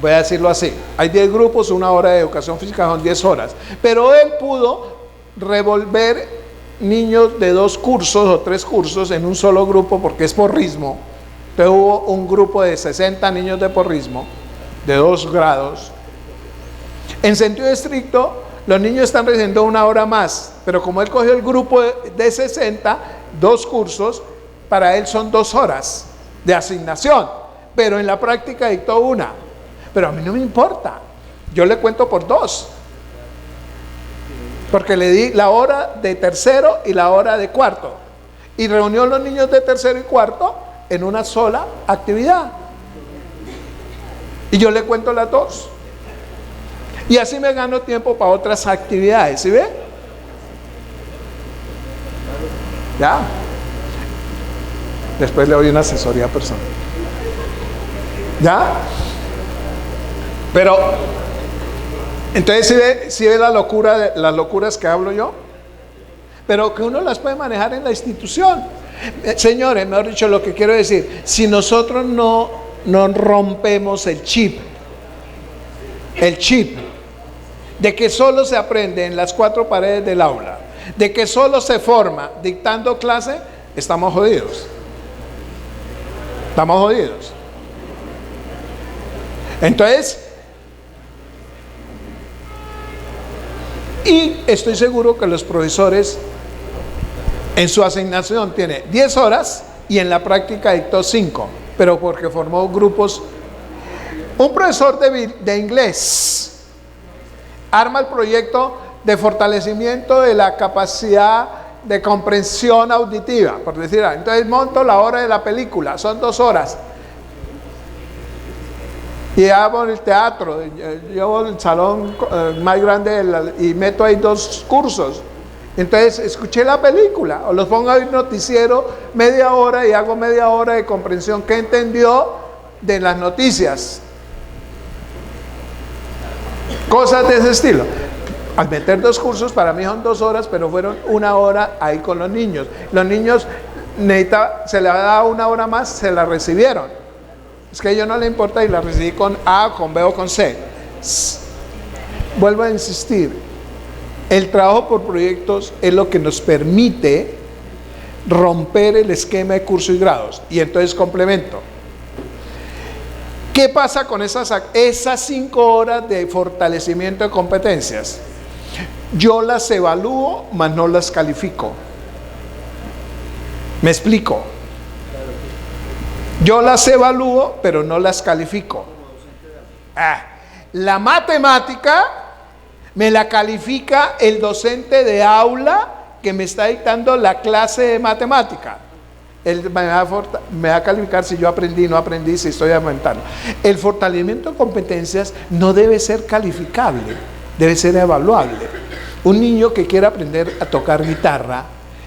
voy a decirlo así, hay 10 grupos, 1 hora de educación física son 10 horas, pero él pudo revolver niños de 2 cursos o 3 cursos en un solo grupo porque es porrismo. Entonces hubo un grupo de 60 niños de porrismo, de 2 grados. En sentido estricto, los niños están recibiendo 1 hora más, pero como él cogió el grupo de 60, 2 cursos, para él son 2 horas de asignación, pero en la práctica dictó 1. Pero a mí no me importa, yo le cuento por 2, porque le di la hora de tercero y la hora de cuarto, y reunió a los niños de tercero y cuarto en una sola actividad, y yo le cuento las 2, y así me gano tiempo para otras actividades. ¿Sí ve? Ya. Después le doy una asesoría personal. ¿Ya? Pero, entonces, ¿sí ve la locura, las locuras que hablo yo? Pero que uno las puede manejar en la institución. Señores, mejor dicho, lo que quiero decir, si nosotros no rompemos el chip de que solo se aprende en las 4 paredes del aula, de que solo se forma dictando clase, estamos jodidos. Estamos jodidos. Entonces, y estoy seguro que los profesores en su asignación tienen 10 horas y en la práctica dictó 5, pero porque formó grupos. Un profesor de inglés arma el proyecto de fortalecimiento de la capacidad de comprensión auditiva, por decir algo. Entonces monto la hora de la película, son 2 horas. Y hago el teatro, llevo el salón más grande y meto ahí 2 cursos. Entonces escuché la película, o los pongo a ver noticiero media hora y hago media hora de comprensión. ¿Qué entendió de las noticias? Cosas de ese estilo. Al meter 2 cursos, para mí son 2 horas, pero fueron 1 hora ahí con los niños. Los niños se les daba 1 hora más, se la recibieron. Es que a ellos no les importa y la recibí con A, con B o con C. Vuelvo a insistir, el trabajo por proyectos es lo que nos permite romper el esquema de cursos y grados. Y entonces complemento. ¿Qué pasa con esas 5 horas de fortalecimiento de competencias? Yo las evalúo, mas no las califico. ¿Me explico? Yo las evalúo, pero no las califico. La matemática me la califica el docente de aula que me está dictando la clase de matemática. Él me va a calificar si yo aprendí, no aprendí, si estoy aumentando. El fortalecimiento de competencias no debe ser calificable, debe ser evaluable. Un niño que quiera aprender a tocar guitarra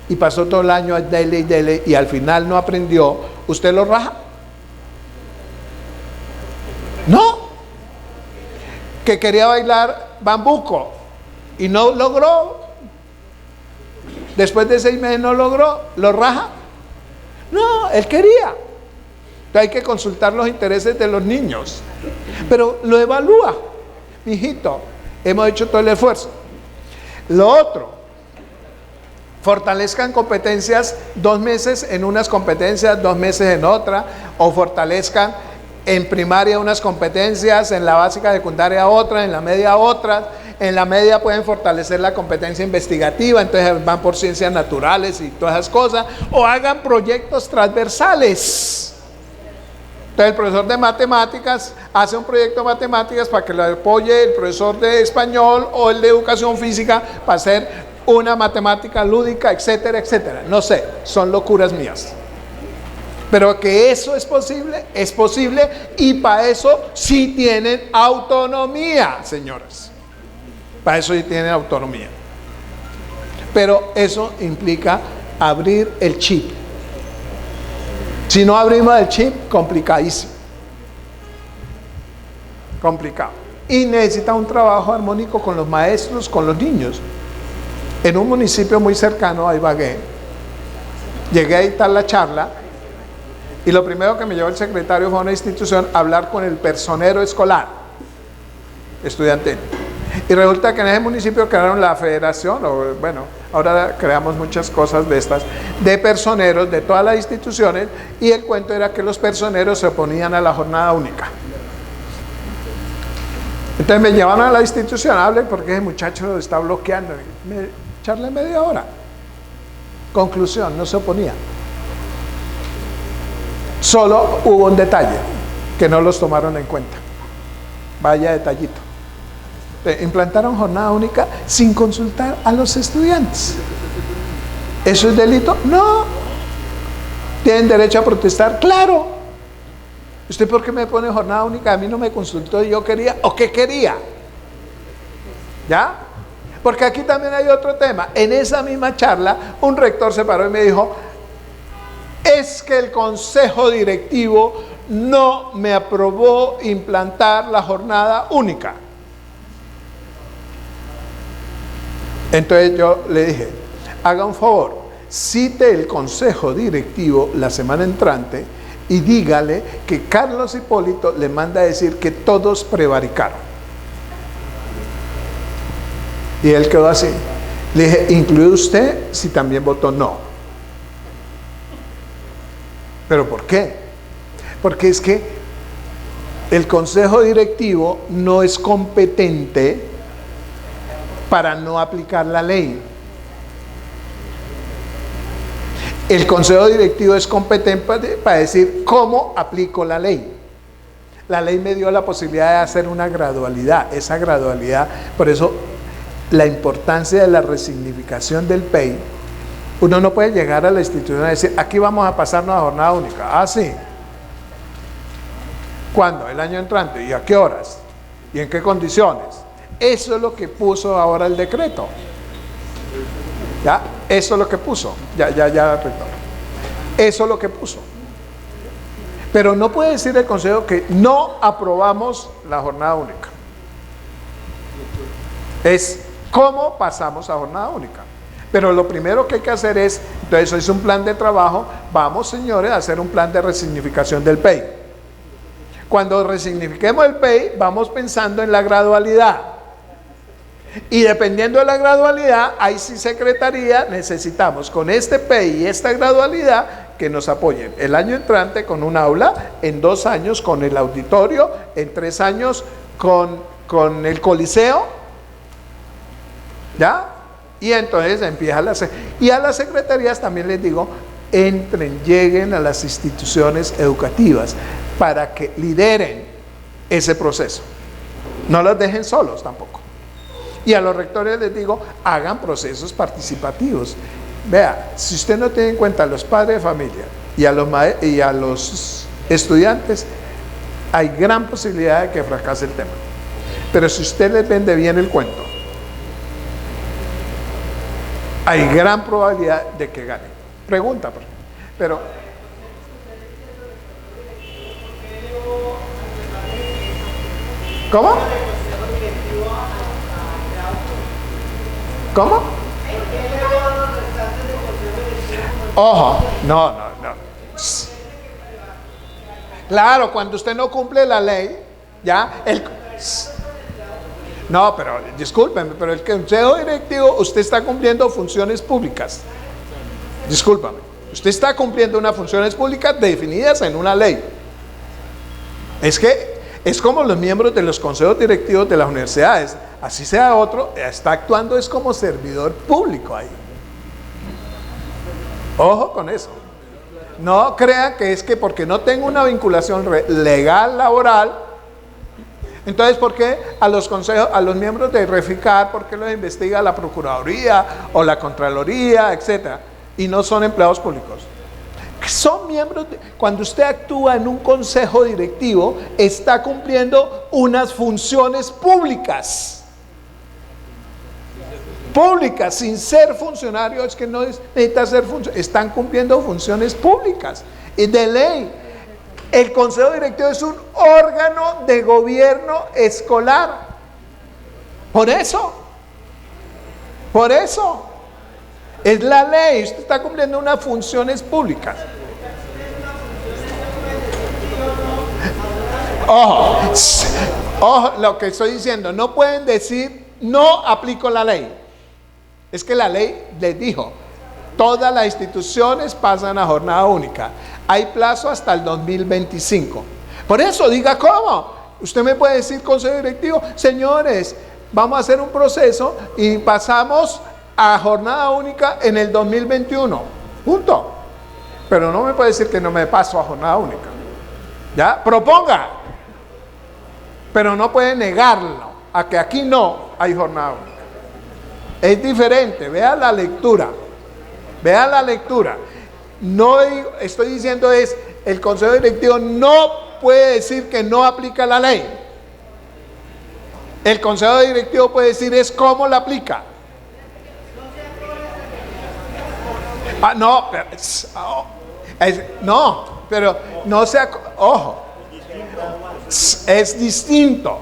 y pasó todo el año a dele y al final no aprendió, ¿usted lo raja? No. Que quería bailar bambuco y no logró, después de 6 meses no logró, ¿lo raja? No, él quería. Entonces hay que consultar los intereses de los niños, pero lo evalúa. Mijito, hemos hecho todo el esfuerzo. Lo otro, fortalezcan competencias 2 meses en unas competencias, 2 meses en otra, o fortalezcan en primaria unas competencias, en la básica secundaria otra, en la media otras. En la media pueden fortalecer la competencia investigativa, entonces van por ciencias naturales y todas esas cosas, o hagan proyectos transversales. Entonces el profesor de matemáticas hace un proyecto de matemáticas para que lo apoye el profesor de español o el de educación física para hacer una matemática lúdica, etcétera, etcétera. No sé, son locuras mías. Pero que eso es posible y para eso sí tienen autonomía, señoras. Para eso sí tienen autonomía. Pero eso implica abrir el chip. Si no abrimos el chip, complicadísimo. Complicado. Y necesita un trabajo armónico con los maestros, con los niños. En un municipio muy cercano a Ibagué, llegué a dictar la charla Y lo primero que me llevó el secretario fue a una institución a hablar con el personero escolar, estudiantil. Y resulta que en ese municipio crearon la federación, o bueno, ahora creamos muchas cosas de estas, de personeros de todas las instituciones, y el cuento era que los personeros se oponían a la jornada única. Entonces me llevaron a la institución, hable porque ese muchacho lo está bloqueando. Me charlé media hora. Conclusión, no se oponía. Solo hubo un detalle, que no los tomaron en cuenta. Vaya detallito. Implantaron jornada única sin consultar a los estudiantes. ¿Eso es delito? No. ¿Tienen derecho a protestar? Claro. ¿Usted por qué me pone jornada única? A mí no me consultó y yo quería, ¿o qué quería? ¿Ya? Porque aquí también hay otro tema. En esa misma charla, un rector se paró y me dijo, es que el consejo directivo no me aprobó implantar la jornada única. Entonces yo le dije, haga un favor, cite el consejo directivo la semana entrante y dígale que Carlos Hipólito le manda a decir que todos prevaricaron. Y él quedó así. Le dije, ¿incluye usted si también votó no? ¿Pero por qué? Porque es que el consejo directivo no es competente para no aplicar la ley. El consejo directivo es competente para decir cómo aplico la ley. La ley me dio la posibilidad de hacer una gradualidad. Esa gradualidad, por eso la importancia de la resignificación del PEI. Uno no puede llegar a la institución y decir, aquí vamos a pasarnos a jornada única. Ah, sí. ¿Cuándo? El año entrante. ¿Y a qué horas? ¿Y en qué condiciones? Eso es lo que puso ahora el decreto. ¿Ya? Eso es lo que puso. Ya, rector. Eso es lo que puso. Pero no puede decir el consejo que no aprobamos la jornada única. Es cómo pasamos a jornada única. Pero lo primero que hay que hacer es, entonces eso es un plan de trabajo, vamos señores a hacer un plan de resignificación del PEI. Cuando resignifiquemos el PEI, vamos pensando en la gradualidad. Y dependiendo de la gradualidad, ahí sí secretaría, necesitamos con este PEI y esta gradualidad que nos apoyen el año entrante con un aula, en 2 años con el auditorio, en 3 años con el coliseo, ¿ya? Y entonces empieza y a las secretarías también les digo, entren, lleguen a las instituciones educativas para que lideren ese proceso. No los dejen solos tampoco. Y a los rectores les digo, hagan procesos participativos. Vea, si usted no tiene en cuenta a los padres de familia y a los estudiantes, hay gran posibilidad de que fracase el tema. Pero si usted les vende bien el cuento, hay gran probabilidad de que gane. Pregunta, pero ¿cómo? ¿Cómo? Ojo, no. Claro, cuando usted no cumple la ley, ya, no, pero discúlpeme, pero el consejo directivo, usted está cumpliendo funciones públicas. Discúlpame, usted está cumpliendo unas funciones públicas definidas en una ley. Es que es como los miembros de los consejos directivos de las universidades, así sea otro, está actuando es como servidor público ahí. Ojo con eso. No crean que es que porque no tengo una vinculación legal laboral, entonces ¿por qué a los consejos, a los miembros de Reficar, por qué los investiga la Procuraduría o la Contraloría, etcétera, y no son empleados públicos? Son miembros cuando usted actúa en un consejo directivo, está cumpliendo unas funciones públicas. Públicas, sin ser funcionario, es que no necesita ser funcionario, están cumpliendo funciones públicas y de ley. El consejo directivo es un órgano de gobierno escolar. Por eso es la ley, usted está cumpliendo unas funciones públicas. Ojo, ojo, lo que estoy diciendo, no pueden decir no aplico la ley. Es que la ley les dijo, todas las instituciones pasan a jornada única. Hay plazo hasta el 2025. Por eso diga cómo. Usted me puede decir, consejo directivo, señores, vamos a hacer un proceso y pasamos a jornada única en el 2021. Punto. Pero no me puede decir que no me paso a jornada única. ¿Ya? Proponga. Pero no puede negarlo a que aquí no hay jornada única. Es diferente. Vea la lectura. Vea la lectura. No estoy diciendo es, el consejo directivo no puede decir que no aplica la ley. El consejo directivo puede decir es cómo la aplica. No, pero no sea, ojo, es distinto.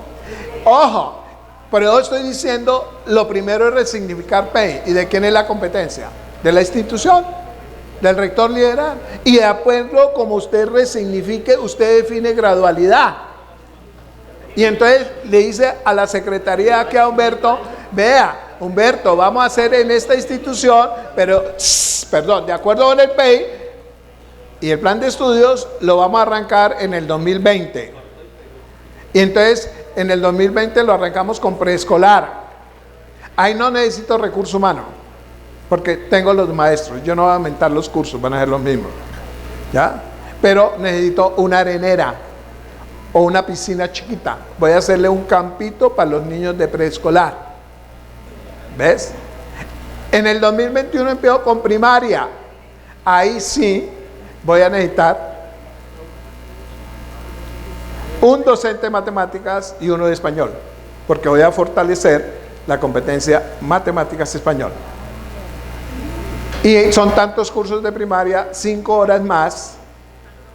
Ojo, pero yo estoy diciendo, lo primero es resignificar PEI. ¿Y de quién es la competencia? De la institución, del rector liberal. Y de acuerdo como usted resignifique, usted define gradualidad. Y entonces le dice a la secretaría que a Humberto, vea, Humberto, vamos a hacer en esta institución, pero, de acuerdo con el PEI y el plan de estudios, lo vamos a arrancar en el 2020. Y entonces, en el 2020 lo arrancamos con preescolar. Ahí no necesito recurso humano, porque tengo los maestros. Yo no voy a aumentar los cursos, van a ser los mismos. ¿Ya? Pero necesito una arenera o una piscina chiquita. Voy a hacerle un campito para los niños de preescolar. ¿Ves? En el 2021 empiezo con primaria. Ahí sí voy a necesitar un docente de matemáticas y uno de español, porque voy a fortalecer la competencia matemáticas español. Y son tantos cursos de primaria, 5 horas más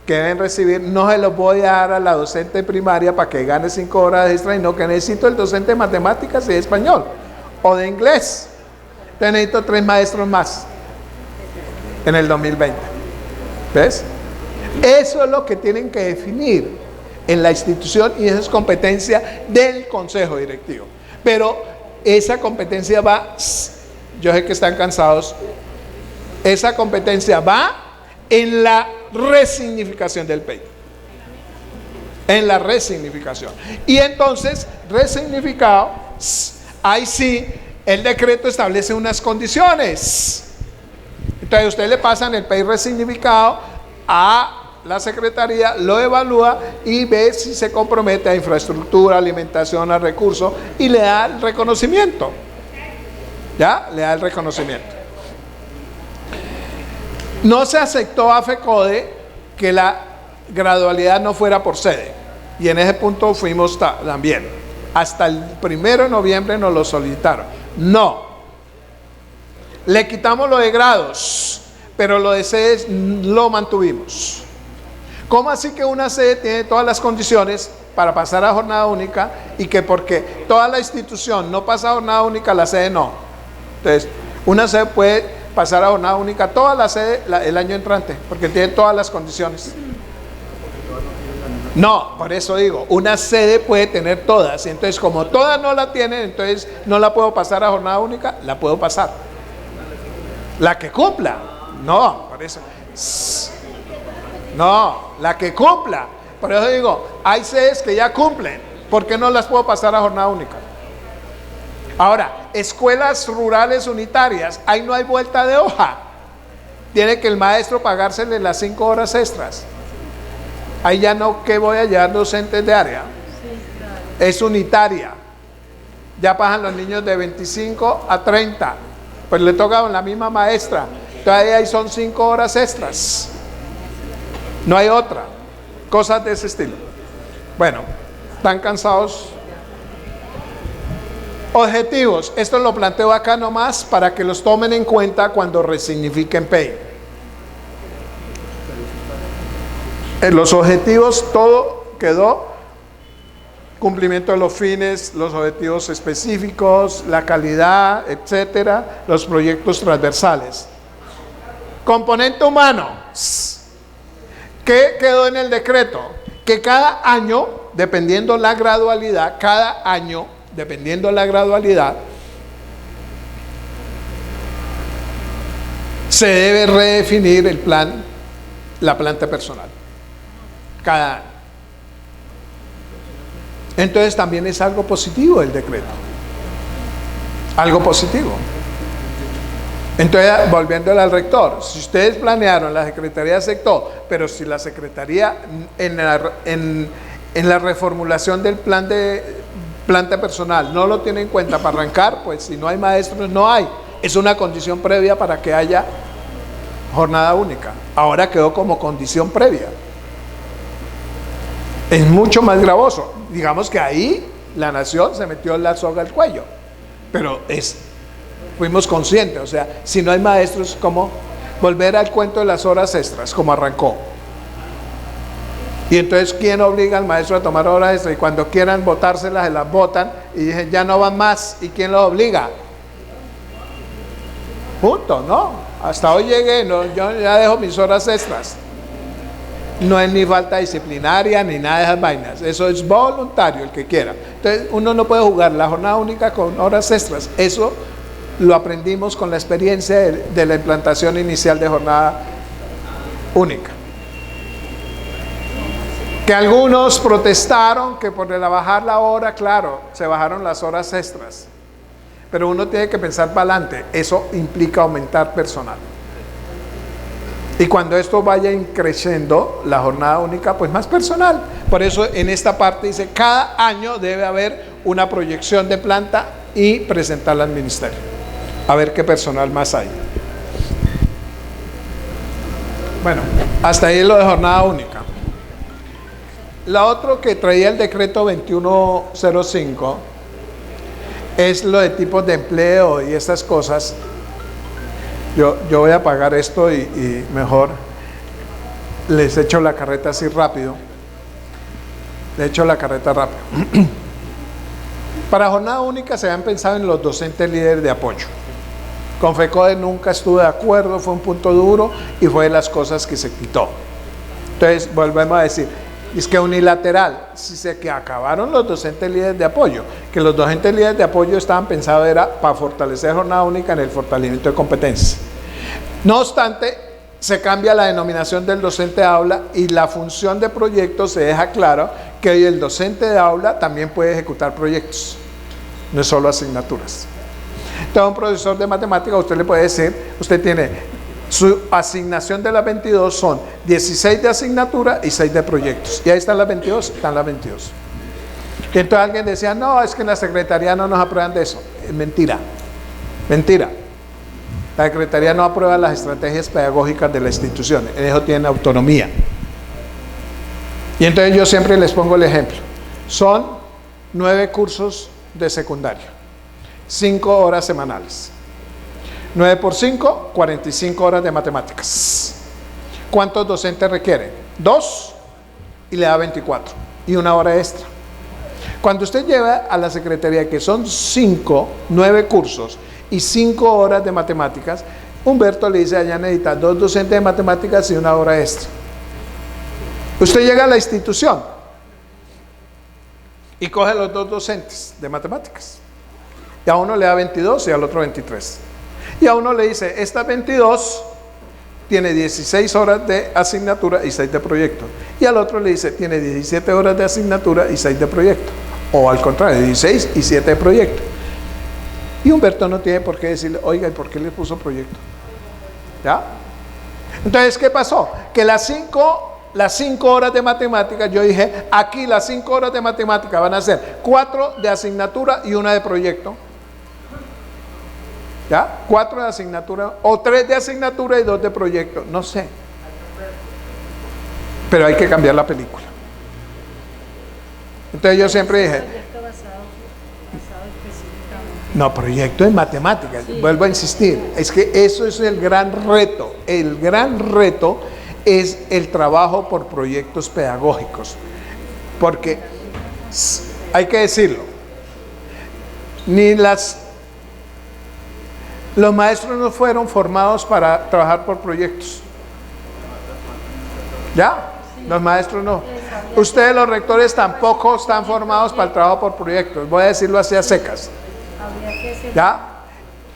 que deben recibir. No se los voy a dar a la docente de primaria para que gane 5 horas extra, sino que necesito el docente de matemáticas y de español o de inglés. Entonces necesito 3 maestros más en el 2020. ¿Ves? Eso es lo que tienen que definir en la institución, y esa es competencia del consejo directivo. Pero esa competencia va, yo sé que están cansados, esa competencia va en la resignificación del PEI. En la resignificación. Y entonces, resignificado, ahí sí, el decreto establece unas condiciones. Entonces, ustedes le pasan el PEI resignificado a la secretaría, lo evalúa y ve si se compromete a infraestructura, alimentación, a recursos, y le da el reconocimiento. ¿Ya? Le da el reconocimiento. No se aceptó a FECODE que la gradualidad no fuera por sede, y en ese punto fuimos también. Hasta el 1 de noviembre nos lo solicitaron. No. Le quitamos lo de grados, pero lo de sedes lo mantuvimos. ¿Cómo así que una sede tiene todas las condiciones para pasar a jornada única y que porque toda la institución no pasa a jornada única, la sede no? Entonces, una sede puede pasar a jornada única, toda la sede el año entrante, porque tiene todas las condiciones. No, por eso digo, una sede puede tener todas, y entonces como todas no la tienen, entonces no la puedo pasar a jornada única, la puedo pasar. La que cumpla, no, por eso. No, la que cumpla. Por eso digo, hay sedes que ya cumplen, ¿por qué no las puedo pasar a jornada única? Ahora, escuelas rurales unitarias, ahí no hay vuelta de hoja. Tiene que el maestro pagársele las 5 horas extras. Ahí ya no, que voy a llevar docentes de área. Es unitaria. Ya pasan los niños de 25 a 30. Pues le toca a la misma maestra. Todavía ahí son 5 horas extras. No hay otra. Cosas de ese estilo. Bueno, ¿están cansados? Objetivos. Esto lo planteo acá nomás para que los tomen en cuenta cuando resignifiquen PEI. En los objetivos todo quedó: cumplimiento de los fines, los objetivos específicos, la calidad, etcétera, los proyectos transversales. Componente humano. ¿Qué quedó en el decreto? que cada año, dependiendo la gradualidad, cada año, dependiendo la gradualidad, se debe redefinir el plan, la planta personal, cada año. Entonces también es algo positivo el decreto, algo positivo. Entonces, volviéndole al rector, si ustedes planearon, la Secretaría aceptó, pero si la Secretaría en la reformulación del plan de planta personal no lo tiene en cuenta para arrancar, pues si no hay maestros, no hay. Es una condición previa para que haya jornada única. Ahora quedó como condición previa. Es mucho más gravoso. Digamos que ahí la nación se metió la soga al cuello, pero fuimos conscientes. O sea, si no hay maestros, ¿cómo volver al cuento de las horas extras, como arrancó? Y entonces, ¿quién obliga al maestro a tomar horas extras? Y cuando quieran botárselas, se las botan y dicen, ya no van más. ¿Y quién los obliga? Punto, ¿no? Hasta hoy llegué, no, yo ya dejo mis horas extras. No es ni falta disciplinaria ni nada de esas vainas. Eso es voluntario, el que quiera. Entonces, uno no puede jugar la jornada única con horas extras. Eso lo aprendimos con la experiencia de la implantación inicial de jornada única. Que algunos protestaron que por bajar la hora, claro, se bajaron las horas extras. Pero uno tiene que pensar para adelante. Eso implica aumentar personal. Y cuando esto vaya creciendo, la jornada única, pues más personal. Por eso en esta parte dice, cada año debe haber una proyección de planta y presentarla al ministerio. A ver qué personal más hay. Bueno, hasta ahí lo de jornada única. La otra que traía el decreto 2105 es lo de tipos de empleo y estas cosas. Yo voy a apagar esto y mejor les echo la carreta así rápido. Le echo la carreta rápido. Para jornada única se habían pensado en los docentes líderes de apoyo. Con FECODE nunca estuve de acuerdo, fue un punto duro y fue de las cosas que se quitó. Entonces volvemos a decir, es que unilateral, si se que acabaron los docentes líderes de apoyo, que los docentes líderes de apoyo estaban pensados era para fortalecer jornada única en el fortalecimiento de competencias. No obstante, se cambia la denominación del docente de aula y la función de proyectos se deja claro que hoy el docente de aula también puede ejecutar proyectos, no es solo asignaturas. Entonces, a un profesor de matemáticas usted le puede decir, usted tiene su asignación de las 22 son 16 de asignatura y 6 de proyectos. Y ahí están las 22, están las 22. Y entonces alguien decía, no, es que en la Secretaría no nos aprueban de eso. Es mentira, mentira. La Secretaría no aprueba las estrategias pedagógicas de la institución, en eso tienen autonomía. Y entonces yo siempre les pongo el ejemplo. Son 9 cursos de secundaria, 5 horas semanales. 9 por 5, 45 horas de matemáticas. ¿Cuántos docentes requieren? 2 y le da 24 y 1 hora extra. Cuando usted lleva a la Secretaría que son 9 cursos y 5 horas de matemáticas, Humberto le dice, allá necesita 2 docentes de matemáticas y 1 hora extra. Usted llega a la institución y coge los 2 docentes de matemáticas y a uno le da 22 y al otro 23. Y a uno le dice, estas 22 tiene 16 horas de asignatura y 6 de proyecto. Y al otro le dice, tiene 17 horas de asignatura y 6 de proyecto. O al contrario, 16 y 7 de proyecto. Y Humberto no tiene por qué decirle, oiga, ¿y por qué le puso proyecto? ¿Ya? Entonces, ¿qué pasó? Que las 5 horas de matemáticas, yo dije, aquí las 5 horas de matemáticas van a ser 4 de asignatura y 1 de proyecto. ¿Ya? 4 de asignatura, o 3 de asignatura y 2 de proyecto, no sé. Pero hay que cambiar la película. Entonces yo siempre dije, no, proyecto en matemáticas, sí. Vuelvo a insistir, es que eso es el gran reto. El gran reto es el trabajo por proyectos pedagógicos. Porque, hay que decirlo, los maestros no fueron formados para trabajar por proyectos. ¿Ya? Los maestros no. Ustedes los rectores tampoco están formados para el trabajo por proyectos, voy a decirlo así a secas. ¿Ya?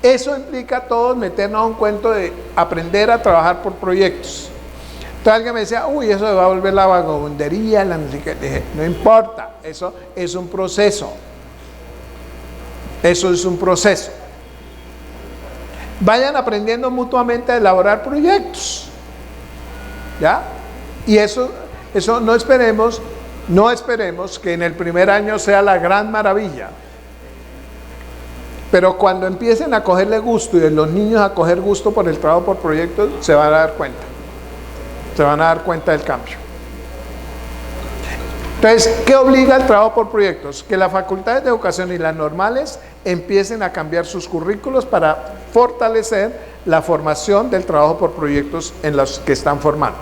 Eso implica a todos meternos a un cuento de aprender a trabajar por proyectos. Entonces alguien me decía, uy, eso se va a volver la vagabundería, la música. Dije, no importa, eso es un proceso. Eso es un proceso. Vayan aprendiendo mutuamente a elaborar proyectos. ¿Ya? Y eso no esperemos que en el primer año sea la gran maravilla. Pero cuando empiecen a cogerle gusto y los niños a coger gusto por el trabajo por proyectos, se van a dar cuenta. Se van a dar cuenta del cambio. Entonces, ¿qué obliga el trabajo por proyectos? Que las facultades de educación y las normales empiecen a cambiar sus currículos para fortalecer la formación del trabajo por proyectos en los que están formando.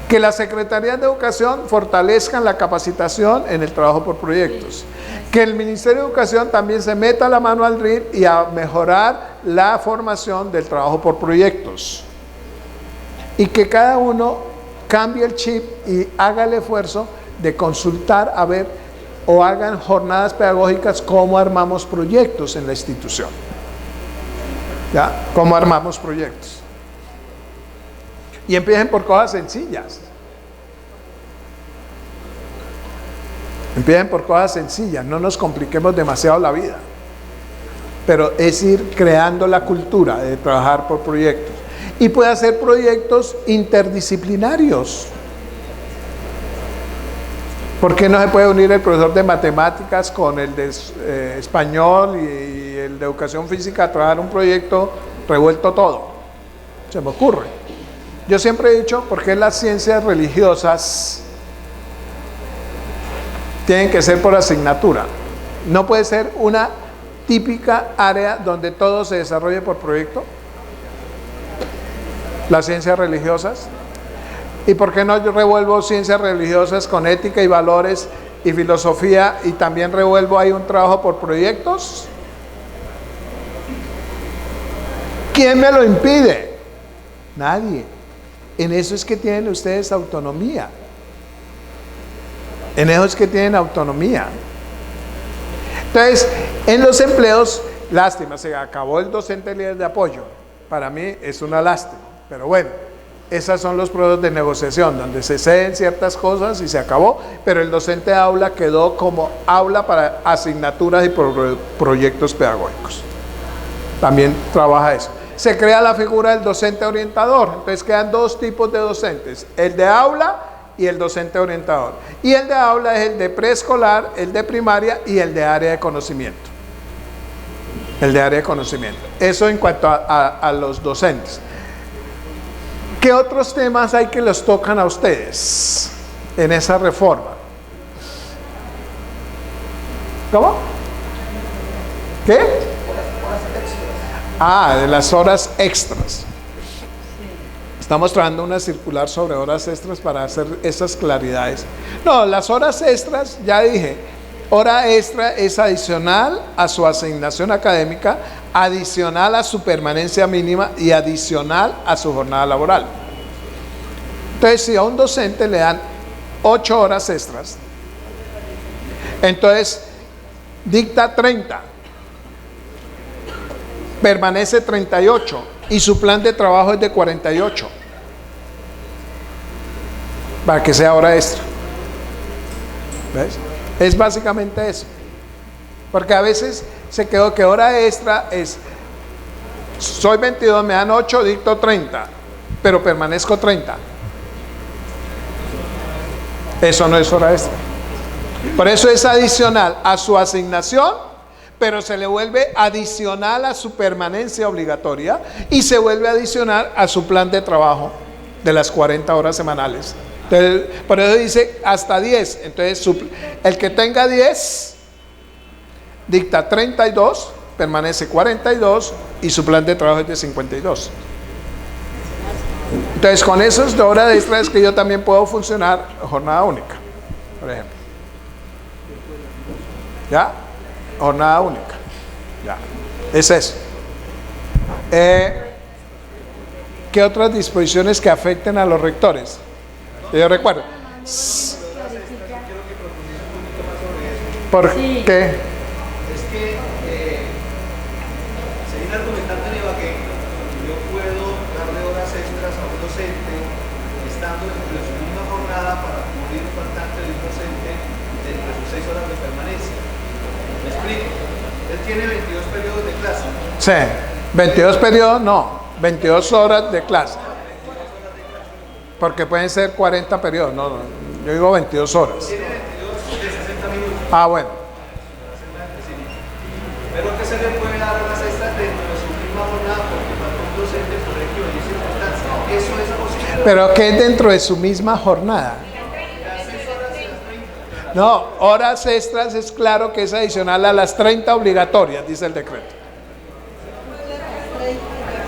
Que las secretarías de educación fortalezcan la capacitación en el trabajo por proyectos. Que el Ministerio de Educación también se meta la mano al RIR y a mejorar la formación del trabajo por proyectos. Y que cada uno cambie el chip y haga el esfuerzo de consultar a ver o hagan jornadas pedagógicas cómo armamos proyectos en la institución. ¿Ya? ¿Cómo armamos proyectos? Y empiecen por cosas sencillas. Empiecen por cosas sencillas, no nos compliquemos demasiado la vida. Pero es ir creando la cultura de trabajar por proyectos. Y puede hacer proyectos interdisciplinarios. ¿Por qué no se puede unir el profesor de matemáticas con el de español y el de educación física a trabajar un proyecto revuelto todo? Se me ocurre. Yo siempre he dicho, ¿por qué las ciencias religiosas tienen que ser por asignatura? ¿No puede ser una típica área donde todo se desarrolle por proyecto? Las ciencias religiosas. ¿Y por qué no yo revuelvo ciencias religiosas con ética y valores y filosofía y también revuelvo ahí un trabajo por proyectos? ¿Quién me lo impide? Nadie. En eso es que tienen ustedes autonomía. En eso es que tienen autonomía. Entonces, en los empleos, lástima, se acabó el docente líder de apoyo. Para mí es una lástima, pero bueno, esos son los procesos de negociación, donde se ceden ciertas cosas y se acabó, pero el docente de aula quedó como aula para asignaturas y proyectos pedagógicos. También trabaja eso. Se crea la figura del docente orientador, entonces quedan dos tipos de docentes, el de aula y el docente orientador. Y el de aula es el de preescolar, el de primaria y el de área de conocimiento. El de área de conocimiento. Eso en cuanto a los docentes. ¿Qué otros temas hay que los tocan a ustedes en esa reforma? ¿Cómo? ¿Qué? De las horas extras. Estamos trabajando una circular sobre horas extras para hacer esas claridades. No, las horas extras, ya dije, hora extra es adicional a su asignación académica, adicional a su permanencia mínima y adicional a su jornada laboral. Entonces, si a un docente le dan 8 horas extras, entonces dicta 30, permanece 38 y su plan de trabajo es de 48 para que sea hora extra. ¿Ves? Es básicamente eso, porque a veces se quedó que hora extra es soy 22, me dan 8, dicto 30, pero permanezco 30. Eso no es hora extra. Por eso es adicional a su asignación, pero se le vuelve adicional a su permanencia obligatoria y se vuelve adicional a su plan de trabajo de las 40 horas semanales. Entonces, por eso dice hasta 10. Entonces, el que tenga 10 dicta 32, permanece 42 y su plan de trabajo es de 52. Entonces, con esos de horas extra es que yo también puedo funcionar jornada única, por ejemplo. ¿Ya? Jornada única. Ya. Es eso. ¿Qué otras disposiciones que afecten a los rectores? Yo recuerdo. ¿Por Sí. qué? Es que se viene argumentando en Ibagué que yo puedo darle horas extras a un docente estando dentro de su misma jornada para cubrir un faltante de un docente dentro de sus 6 horas de permanencia. ¿Me explico? Él tiene 22 periodos de clase. Sí, 22 periodos, no, 22 horas de clase. Porque pueden ser 40 periodos, no, yo digo 22 horas. Tiene 22 de 60 minutos. Ah, bueno. Pero que se le puede dar horas extras dentro de su misma jornada porque falta un docente por X o Y circunstancia. Eso es posible. Pero que dentro de su misma jornada. No, horas extras es claro que es adicional a las 30 obligatorias, dice el decreto.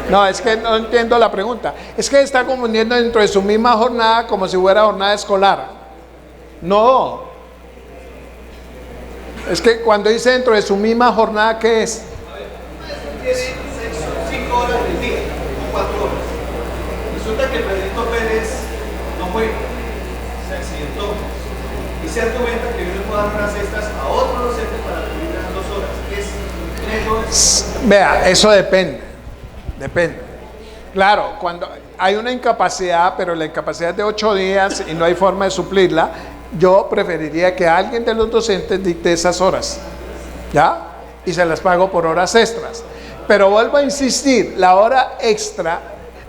No, es que no entiendo la pregunta. Es que está confundiendo dentro de su misma jornada como si fuera jornada escolar. No. Es que cuando dice dentro de su misma jornada, ¿qué es? Tiene 5 horas del día, o 4 horas. Resulta que el Pedrito Pérez no fue, se accidentó. Y se argumenta que yo le puedo dar horas extras a otro docente para cubrir las 2 horas. Vea, eso depende. Depende. Claro, cuando hay una incapacidad, pero la incapacidad es de 8 días y no hay forma de suplirla, yo preferiría que alguien de los docentes dicte esas horas, ¿ya? Y se las pago por horas extras. Pero vuelvo a insistir, la hora extra,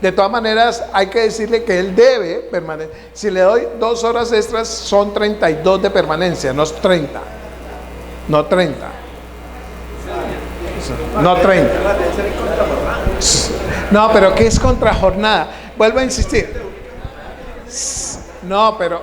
de todas maneras, hay que decirle que él debe permanecer. Si le doy 2 horas extras, son 32 de permanencia, no es 30. No 30. No 30. No, pero ¿qué es contrajornada? Vuelvo a insistir. No, pero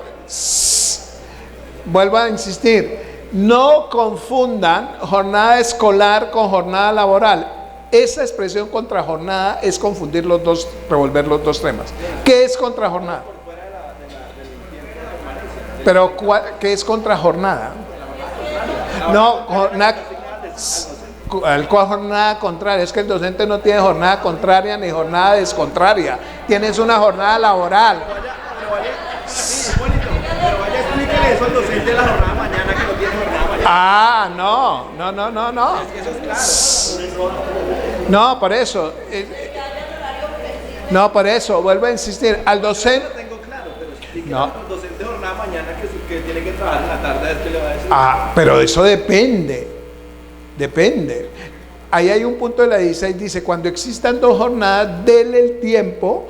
vuelvo a insistir. No confundan jornada escolar con jornada laboral. Esa expresión contrajornada es confundir los dos, revolver los dos temas. ¿Qué es contrajornada? Pero ¿qué es contrajornada? No, jornada contraria. Es que el docente no tiene jornada contraria ni jornada descontraria. Tienes una jornada laboral. Pero vaya, explíquele eso al docente de la jornada mañana que no tiene jornada mañana. Ah, no. Eso es claro. No, por eso. No, por eso, vuelvo a insistir. Al docente. Lo tengo claro, pero explíquele No. al docente de jornada mañana que tiene que trabajar en la tarde, a ver qué le va a decir. Ah, pero eso depende. Depende. Ahí hay un punto de la 16, dice, cuando existan 2 jornadas, dele el tiempo,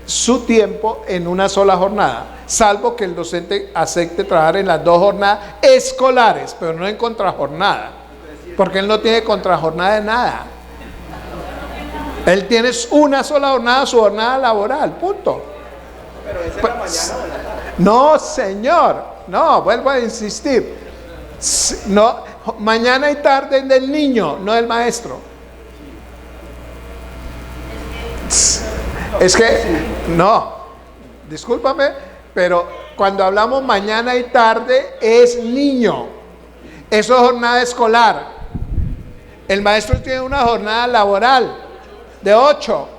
su tiempo en una sola jornada, salvo que el docente acepte trabajar en las 2 jornadas escolares, pero no en contrajornada, porque él no tiene contrajornada de nada. Él tiene una sola jornada, su jornada laboral, punto. Pero es en la mañana o en la tarde. No, señor, no, vuelvo a insistir. No, mañana y tarde es del niño, no del maestro. Es que, no, discúlpame, pero cuando hablamos mañana y tarde es niño. Eso es jornada escolar. El maestro tiene una jornada laboral de 8.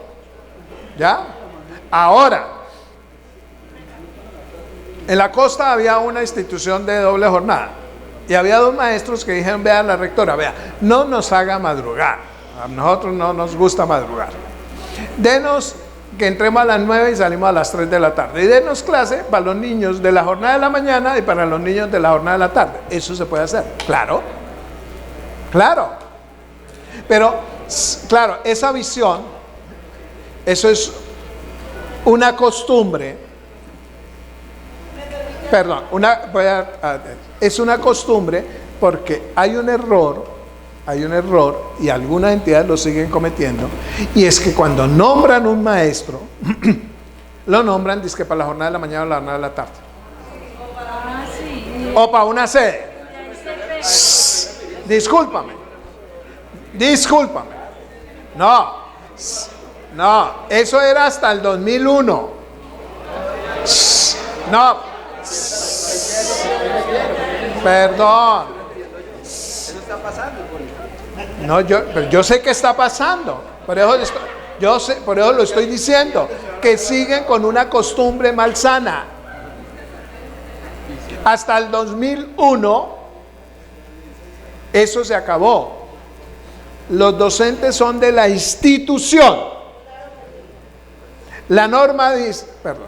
¿Ya? Ahora, en la costa había una institución de doble jornada. Y había 2 maestros que dijeron, vean la rectora, vea, no nos haga madrugar. A nosotros no nos gusta madrugar. Denos que entremos a las 9 y salimos a las 3 de la tarde. Y denos clase para los niños de la jornada de la mañana y para los niños de la jornada de la tarde. Eso se puede hacer, claro. Claro. Pero, claro, esa visión, eso es una costumbre. Perdón, es una costumbre porque hay un error y algunas entidades lo siguen cometiendo, y es que cuando nombran un maestro, lo nombran dizque para la jornada de la mañana o la jornada de la tarde. O para una sede. Discúlpame. No, eso era hasta el 2001. No. Perdón. Eso está pasando, No, yo sé que está pasando. Por eso lo estoy diciendo. Que siguen con una costumbre malsana. Hasta el 2001 Eso se acabó. Los docentes son de la institución. La norma dice, perdón,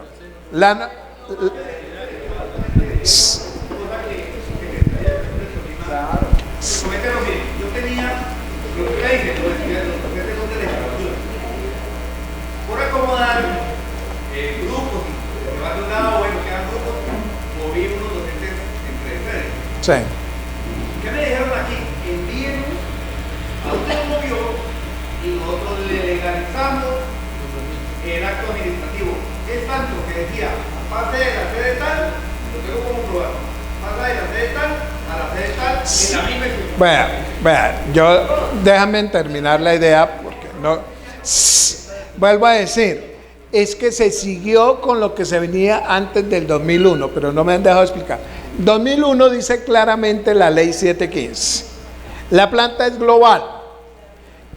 Yo tenía, lo que le dije, los estudiantes son de la legislatura. Por acomodar grupos, y me va de un lado, bueno, quedan grupos, moví unos docentes entre ustedes. sí. ¿Qué me dijeron aquí? Envíen a usted lo movió y nosotros le legalizamos el acto administrativo. Es tanto que decía, pase de la sede tal, lo tengo como probar, pasa de la sede tal a la sede tal, en la misma institución. Vea, déjame terminar la idea, porque no, vuelvo a decir, es que se siguió con lo que se venía antes del 2001, pero no me han dejado explicar. 2001 dice claramente la ley 715, la planta es global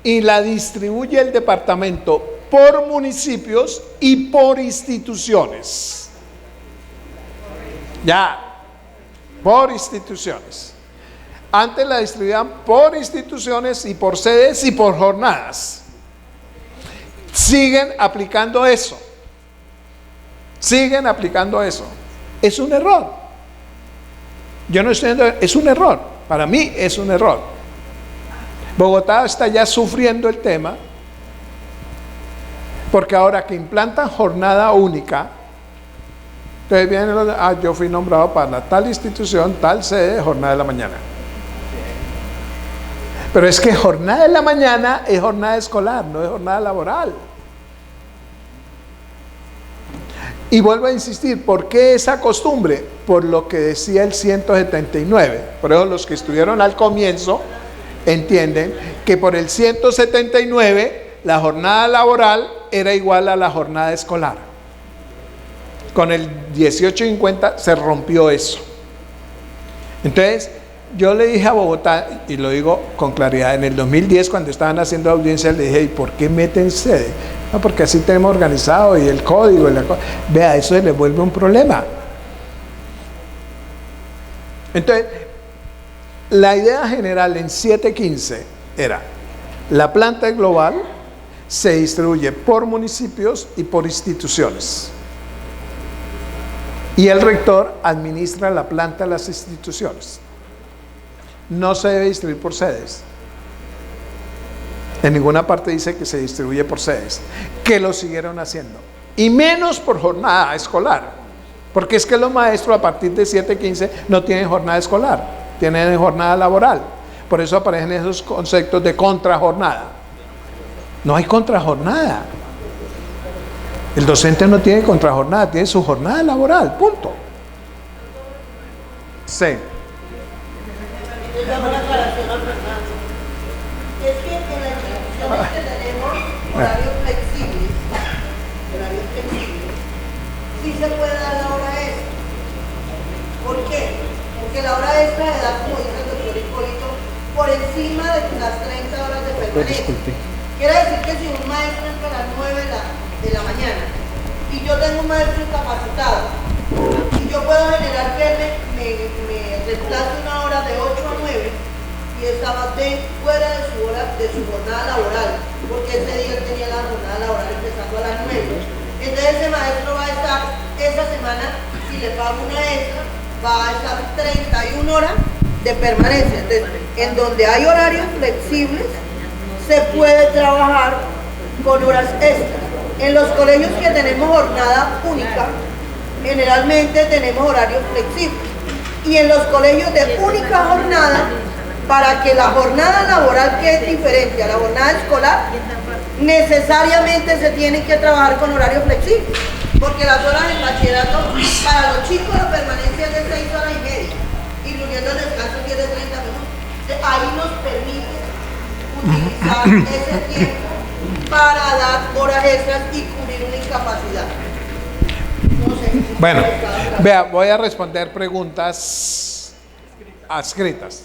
y la distribuye el departamento por municipios y por instituciones. Ya, por instituciones. Antes la distribuían por instituciones y por sedes y por jornadas. Siguen aplicando eso. Siguen aplicando eso. Es un error. Yo no estoy diciendo, es un error. Para mí es un error. Bogotá está ya sufriendo el tema, porque ahora que implantan jornada única, entonces vienen los, yo fui nombrado para tal institución, tal sede, jornada de la mañana. Pero es que jornada de la mañana es jornada escolar, no es jornada laboral. Y vuelvo a insistir, ¿por qué esa costumbre? Por lo que decía el 179. Por eso los que estuvieron al comienzo entienden que por el 179 la jornada laboral era igual a la jornada escolar. Con el 1850 se rompió eso. Entonces, yo le dije a Bogotá, y lo digo con claridad, en el 2010 cuando estaban haciendo audiencias, le dije, ¿y por qué meten sede? No, porque así tenemos organizado y el código. Vea, eso les vuelve un problema. Entonces, la idea general en 715 era, la planta global se distribuye por municipios y por instituciones. Y el rector administra la planta de las instituciones. No se debe distribuir por sedes. En ninguna parte dice que se distribuye por sedes, que lo siguieron haciendo. Y menos por jornada escolar, porque es que los maestros a partir de 7:15 no tienen jornada escolar, tienen jornada laboral. Por eso aparecen esos conceptos de contrajornada. No hay contrajornada. El docente no tiene contrajornada, tiene su jornada laboral, punto. Sí. Es que en las instituciones que tenemos horarios flexibles, sí se puede dar la hora extra. ¿Por qué? Porque la hora extra le da, como dice el doctor Hipólito, por encima de las 30 horas de permanencia. Quiere decir que si un maestro entra a las 9 de la mañana y yo tengo un maestro incapacitado y yo puedo generar que me reemplace una hora de 8 a 9 y estaba fuera de su jornada laboral, porque ese día tenía la jornada laboral empezando a las 9. Entonces ese maestro va a estar esa semana, si le pago una extra, va a estar 31 horas de permanencia. Entonces, en donde hay horarios flexibles, se puede trabajar con horas extras. En los colegios que tenemos jornada única, generalmente tenemos horarios flexibles. Y en los colegios de única jornada, para que la jornada laboral, que es diferente a la jornada escolar, necesariamente se tiene que trabajar con horarios flexibles, porque las horas en bachillerato para los chicos la permanencia es de 6 horas y media, incluyendo el descanso que es de 30 minutos. Ahí nos permite utilizar ese tiempo para dar horas extras y cubrir una incapacidad. No sé si bueno, vea, voy a responder preguntas escritas.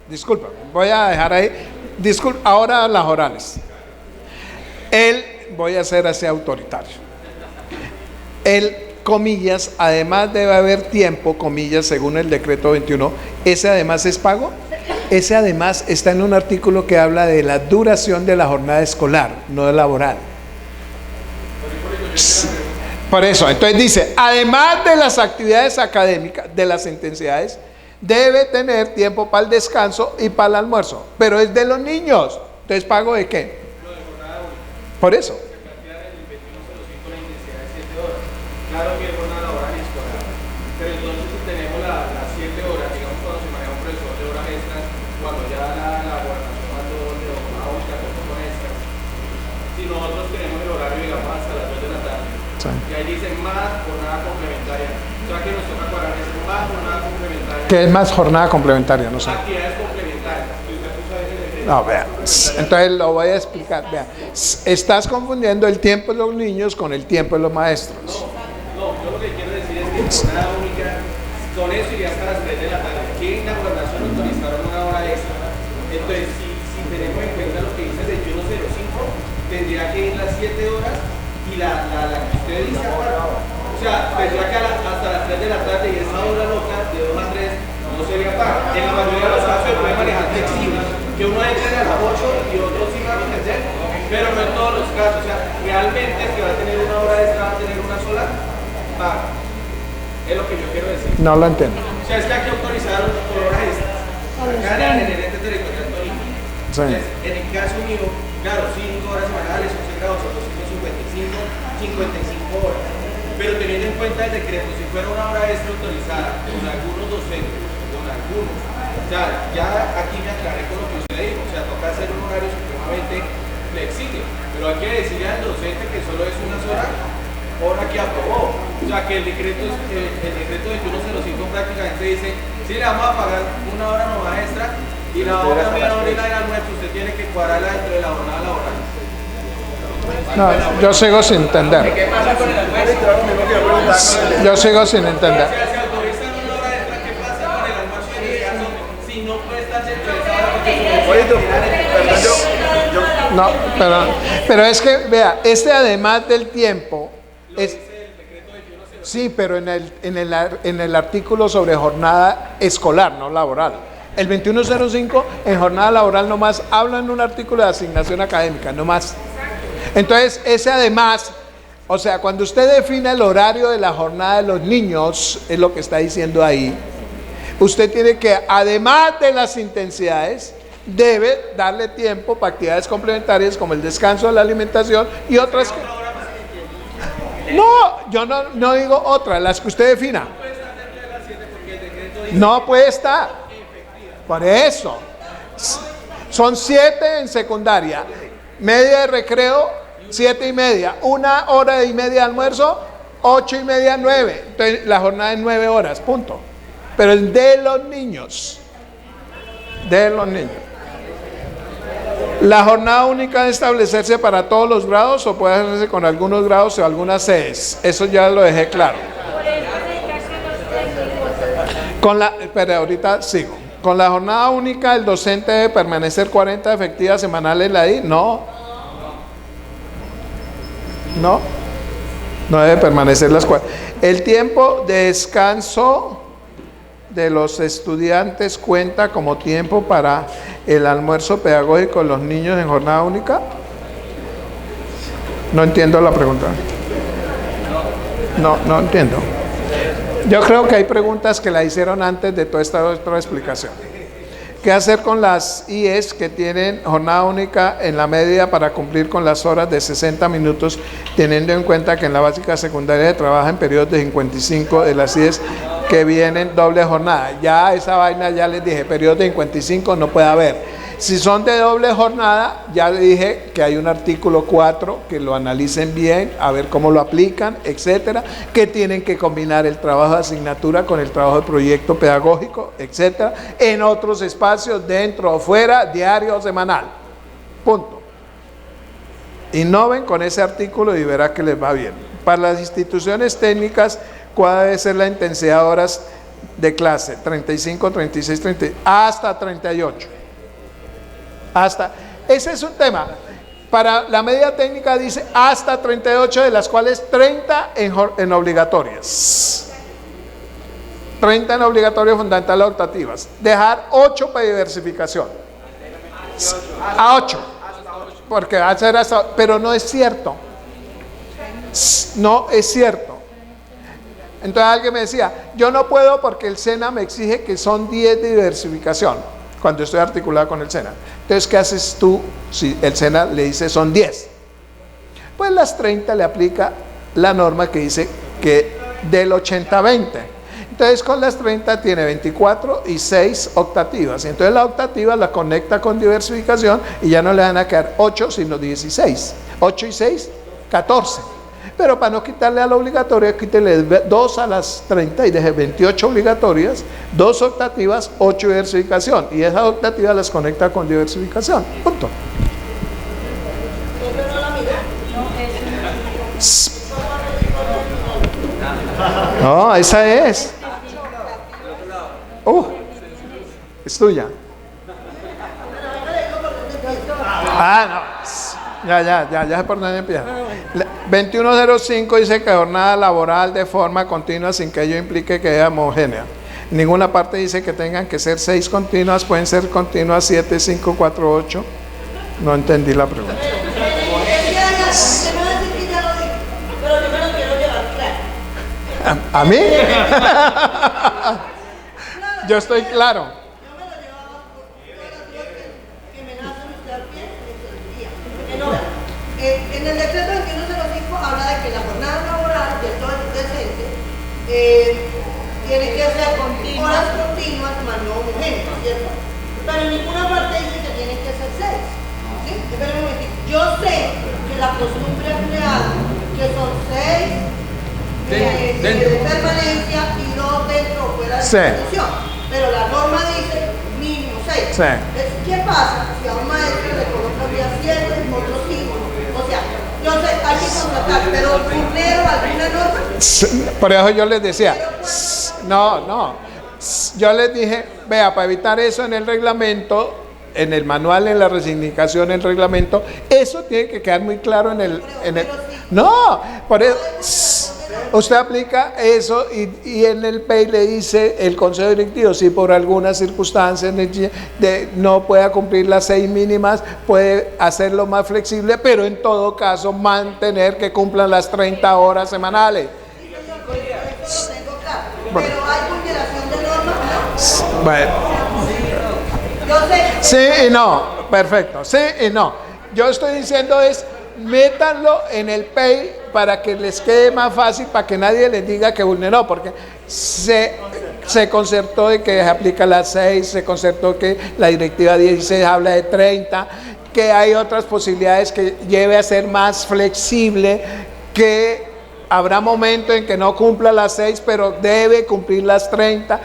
Disculpa, voy a dejar ahí. Ahora las orales. Voy a ser así autoritario. Comillas, además debe haber tiempo, comillas, según el decreto 21, ¿ese además es pago? Ese además está en un artículo que habla de la duración de la jornada escolar, no laboral. Por eso, entonces dice, además de las actividades académicas, de las intensidades, debe tener tiempo para el descanso y para el almuerzo, pero es de los niños. Entonces, ¿pago de qué? Por eso. Claro que es jornada laboral y escolar, pero entonces si tenemos las 7 horas, digamos cuando se maneja un profesor de horas extras, cuando ya la gobernación mandó de jornada única con extras, si nosotros tenemos el horario, digamos, hasta las 2 de la tarde, y ahí dicen más jornada complementaria, o sea que nos toca cuadrar es más jornada complementaria. ¿Qué es más jornada complementaria? No sé. Actividades complementarias. No, vea, entonces lo voy a explicar. Vea, estás confundiendo el tiempo de los niños con el tiempo de los maestros. No, yo lo que quiero decir es que jornada única, con eso iría hasta las 3 de la tarde. Aquí en la gobernación autorizaron una hora extra. Entonces, si tenemos en cuenta lo que dice el 2105, tendría que ir las 7 horas y la que usted dice aparte. O sea, tendría que hasta las 3 de la tarde y esa hora loca de 2 a 3 no sería paga. En la mayoría de los casos se puede manejar flexible, que uno entre a las 8 y otro sí va a ejercer, pero no en todos los casos. O sea, realmente el que va a tener una hora extra va a tener una sola paga. Es lo que yo quiero decir. No lo entiendo. O sea, es que aquí autorizaron por horas extras. Acá en el ente territorial Tolima. Sí. Entonces, en el caso mío, claro, 5 horas semanales, 11 grados, son 255 horas. Pero teniendo en cuenta el decreto, si fuera una hora extra autorizada, con algunos docentes, con algunos, o sea, ya aquí me aclaré con lo que usted dijo, o sea, toca hacer un horario supremamente flexible, pero hay que decirle al docente que solo es una sola hora que aprobó, o sea, que el decreto de 2105 prácticamente dice, si le vamos a pagar una hora nomás extra y la otra media hora y la del almuerzo, usted tiene que cuadrarla dentro de la jornada laboral. No, yo sigo sin entender. ¿Qué pasa con el almuerzo? Yo sigo sin entender. Si autorizan una hora extra, ¿qué pasa con el almuerzo y el descanso? Si no puede estar centralizado, No, pero es que, vea, este además del tiempo, es, sí, pero en el artículo sobre jornada escolar, no laboral. El 2105 en jornada laboral nomás habla en un artículo de asignación académica, nomás. Entonces, ese además, o sea, cuando usted define el horario de la jornada de los niños, es lo que está diciendo ahí, usted tiene que, además de las intensidades, debe darle tiempo para actividades complementarias como el descanso, la alimentación y otras que... No, yo no digo otras, las que usted defina. No puede estar. Por eso. Son 7 en secundaria. Media de recreo, 7:30. 1 hora y media de almuerzo, 8:30, 9. Entonces la jornada es 9 horas, punto. Pero es de los niños. De los niños. La jornada única debe establecerse para todos los grados o puede hacerse con algunos grados o algunas sedes. Eso ya lo dejé claro. Pero ahorita sigo. Con la jornada única, el docente debe permanecer 40 efectivas semanales ahí. No debe permanecer las 40. El tiempo de descanso de los estudiantes cuenta como tiempo para el almuerzo pedagógico de los niños en jornada única. No entiendo la pregunta. No entiendo. Yo creo que hay preguntas que la hicieron antes de toda esta otra explicación. ¿Qué hacer con las IES que tienen jornada única en la media para cumplir con las horas de 60 minutos, teniendo en cuenta que en la básica secundaria se trabaja en periodos de 55 de las IES que vienen doble jornada? Ya esa vaina, ya les dije, periodos de 55 no puede haber. Si son de doble jornada, ya dije que hay un artículo 4 que lo analicen bien, a ver cómo lo aplican, etcétera, que tienen que combinar el trabajo de asignatura con el trabajo de proyecto pedagógico, etcétera, en otros espacios, dentro o fuera, diario o semanal. Punto. Innoven con ese artículo y verá que les va bien. Para las instituciones técnicas, ¿cuál debe ser la intensidad de horas de clase? 35, 36, 30, hasta 38. Ese es un tema. Para la media técnica dice hasta 38, de las cuales 30 en obligatorias. 30 en obligatorio fundamental optativas, dejar 8 para diversificación, a 8, porque va a ser hasta, pero no es cierto, no es cierto. Entonces alguien me decía, yo no puedo porque el SENA me exige que son 10 de diversificación, cuando estoy articulado con el SENA. Entonces, ¿qué haces tú si el SENA le dice son 10? Pues las 30 le aplica la norma que dice que del 80-20. Entonces con las 30 tiene 24 y 6 optativas. Entonces la optativa la conecta con diversificación y ya no le van a quedar 8 sino 16. 8 y 6, 14. Pero para no quitarle a la obligatoria, quítele 2 a las 30 y deje 28 obligatorias, 2 optativas, 8 diversificación. Y esas optativas las conecta con diversificación. Punto. No, esa es. Es tuya. No. Ya sé por dónde empieza. 2105 dice que jornada laboral de forma continua sin que ello implique que sea homogénea. Ninguna parte dice que tengan que ser 6 continuas, pueden ser continuas 7, 5, 4, 8. No entendí la pregunta. ¿A mí? Yo estoy claro. En el decreto 2105 habla de que la jornada laboral de todo el docente tiene que ser horas continuas, más no homogéneas, ¿cierto? Pero en ninguna parte dice que tienen que ser 6. ¿Sí? Espera un momentito. Yo sé que la costumbre ha creado que son 6 de permanencia y 2 dentro o fuera de la institución. Pero la norma dice mínimo 6. Sí. Entonces, ¿qué pasa si a un maestro le coloca un día 7, otro 5? O sea, yo sé, hay que contratar, pero primero alguna norma. Por eso yo les decía, no. Yo les dije, vea, para evitar eso en el reglamento, en el manual, en la resignificación, en el reglamento, eso tiene que quedar muy claro en el no, por eso usted aplica eso y en el PEI le dice el Consejo Directivo, si por algunas circunstancias no pueda cumplir las 6 mínimas, puede hacerlo más flexible, pero en todo caso mantener que cumplan las 30 horas semanales. Pero hay vulneración de normas, ¿no? Bueno. Yo sé. Sí y no, perfecto, sí y no. Yo estoy diciendo es, métanlo en el PEI para que les quede más fácil, para que nadie les diga que vulneró, porque se concertó de que se aplica las 6, se concertó que la directiva 16 habla de 30, que hay otras posibilidades que lleve a ser más flexible, que habrá momentos en que no cumpla las 6, pero debe cumplir las 30,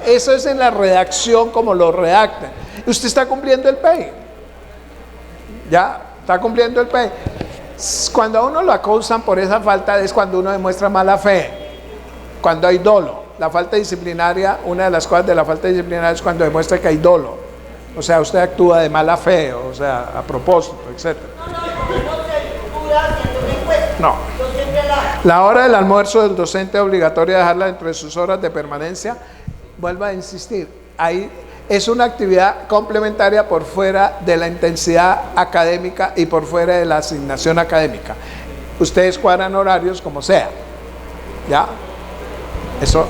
eso es en la redacción como lo redactan. Usted está cumpliendo el PEI, ya, está cumpliendo el PEI. Cuando a uno lo acusan por esa falta es cuando uno demuestra mala fe, cuando hay dolo. La falta disciplinaria, una de las cosas de la falta disciplinaria es cuando demuestra que hay dolo, o sea, usted actúa de mala fe, o sea, a propósito, etc. No. La hora del almuerzo del docente es obligatoria dejarla dentro de sus horas de permanencia. Vuelvo a insistir, ahí es una actividad complementaria por fuera de la intensidad académica y por fuera de la asignación académica. Ustedes cuadran horarios como sea. ¿Ya? Eso.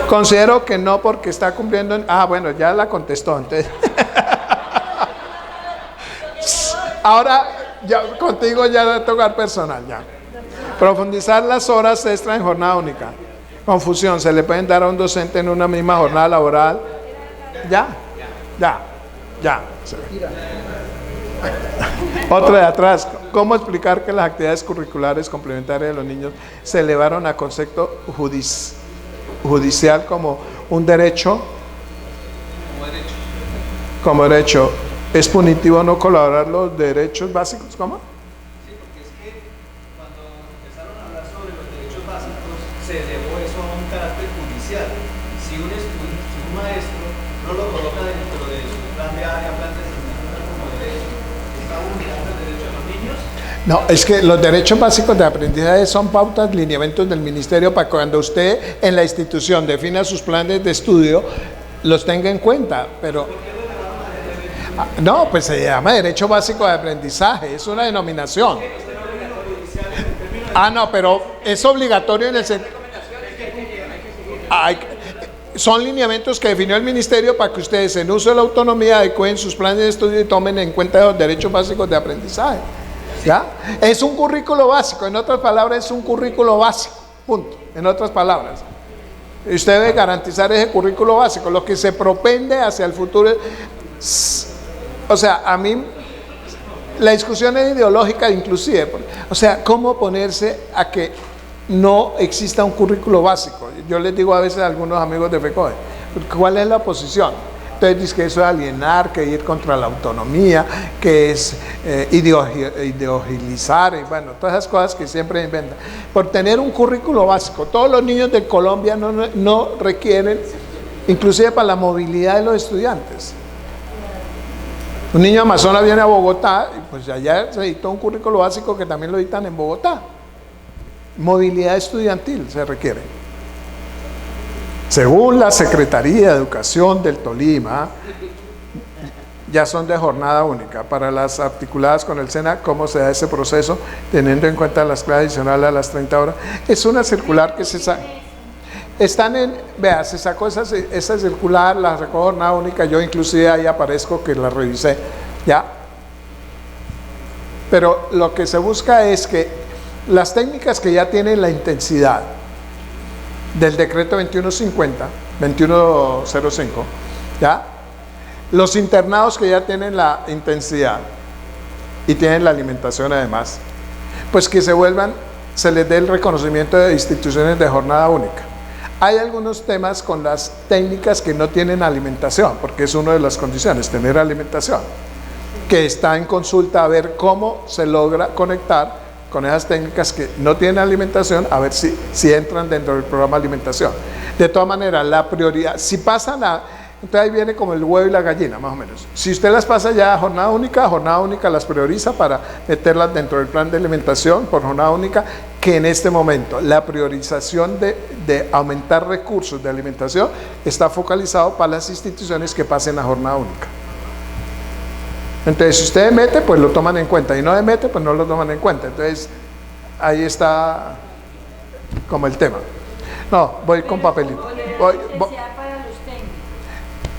Considero que no, porque está cumpliendo. Bueno, ya la contestó. Entonces. Ahora, ya contigo ya va a tocar personal. Ya. Profundizar las horas extra en jornada única. Confusión, ¿se le pueden dar a un docente en una misma jornada laboral? Ya. Otra de atrás, ¿cómo explicar que las actividades curriculares complementarias de los niños se elevaron a concepto judicial como un derecho? Como derecho. ¿Es punitivo no colaborar los derechos básicos? ¿Cómo? Sí, porque es que cuando empezaron a hablar sobre los derechos básicos, se elevó eso a un carácter judicial. Si un maestro no lo coloca dentro de su plan de área, plan de asignatura como derecho, ¿está vulnerando el derecho de los niños? No, es que los derechos básicos de aprendizaje son pautas, lineamientos del ministerio para cuando usted en la institución defina sus planes de estudio, los tenga en cuenta, pero no, pues se llama derecho básico de aprendizaje, es una denominación. No, pero es obligatorio en el sentido. Son lineamientos que definió el ministerio para que ustedes en uso de la autonomía adecúen sus planes de estudio y tomen en cuenta los derechos básicos de aprendizaje. ¿Ya? Es un currículo básico, en otras palabras es un currículo básico, punto, en otras palabras. Usted debe garantizar ese currículo básico, lo que se propende hacia el futuro. O sea, a mí la discusión es ideológica inclusive, o sea, cómo ponerse a que no exista un currículo básico. Yo les digo a veces a algunos amigos de FECODE, ¿cuál es la posición? Entonces dice que eso es alienar, que ir contra la autonomía, que es ideologizar, y bueno, todas esas cosas que siempre inventan. Por tener un currículo básico, todos los niños de Colombia no requieren, inclusive para la movilidad de los estudiantes. Un niño Amazonas viene a Bogotá, y pues allá se dictó un currículo básico que también lo dictan en Bogotá. Movilidad estudiantil se requiere. Según la Secretaría de Educación del Tolima, ya son de jornada única. Para las articuladas con el SENA, ¿cómo se da ese proceso? Teniendo en cuenta las clases adicionales a las 30 horas. Es una circular que se saca. Se sacó esa circular, la sacó jornada única. Yo inclusive ahí aparezco que la revisé. ¿Ya? Pero lo que se busca es que las técnicas que ya tienen la intensidad del decreto 2105, ¿ya? Los internados que ya tienen la intensidad y tienen la alimentación además, pues que se les dé el reconocimiento de instituciones de jornada única. Hay algunos temas con las técnicas que no tienen alimentación, porque es una de las condiciones, tener alimentación, que está en consulta a ver cómo se logra conectar con esas técnicas que no tienen alimentación, a ver si entran dentro del programa de alimentación. De todas maneras, la prioridad, si pasan entonces ahí viene como el huevo y la gallina, más o menos. Si usted las pasa ya a jornada única las prioriza para meterlas dentro del plan de alimentación por jornada única, que en este momento la priorización de aumentar recursos de alimentación está focalizado para las instituciones que pasen a jornada única. Entonces, si usted mete, pues lo toman en cuenta, y no mete, pues no lo toman en cuenta. Entonces, ahí está como el tema. No, voy con papelito.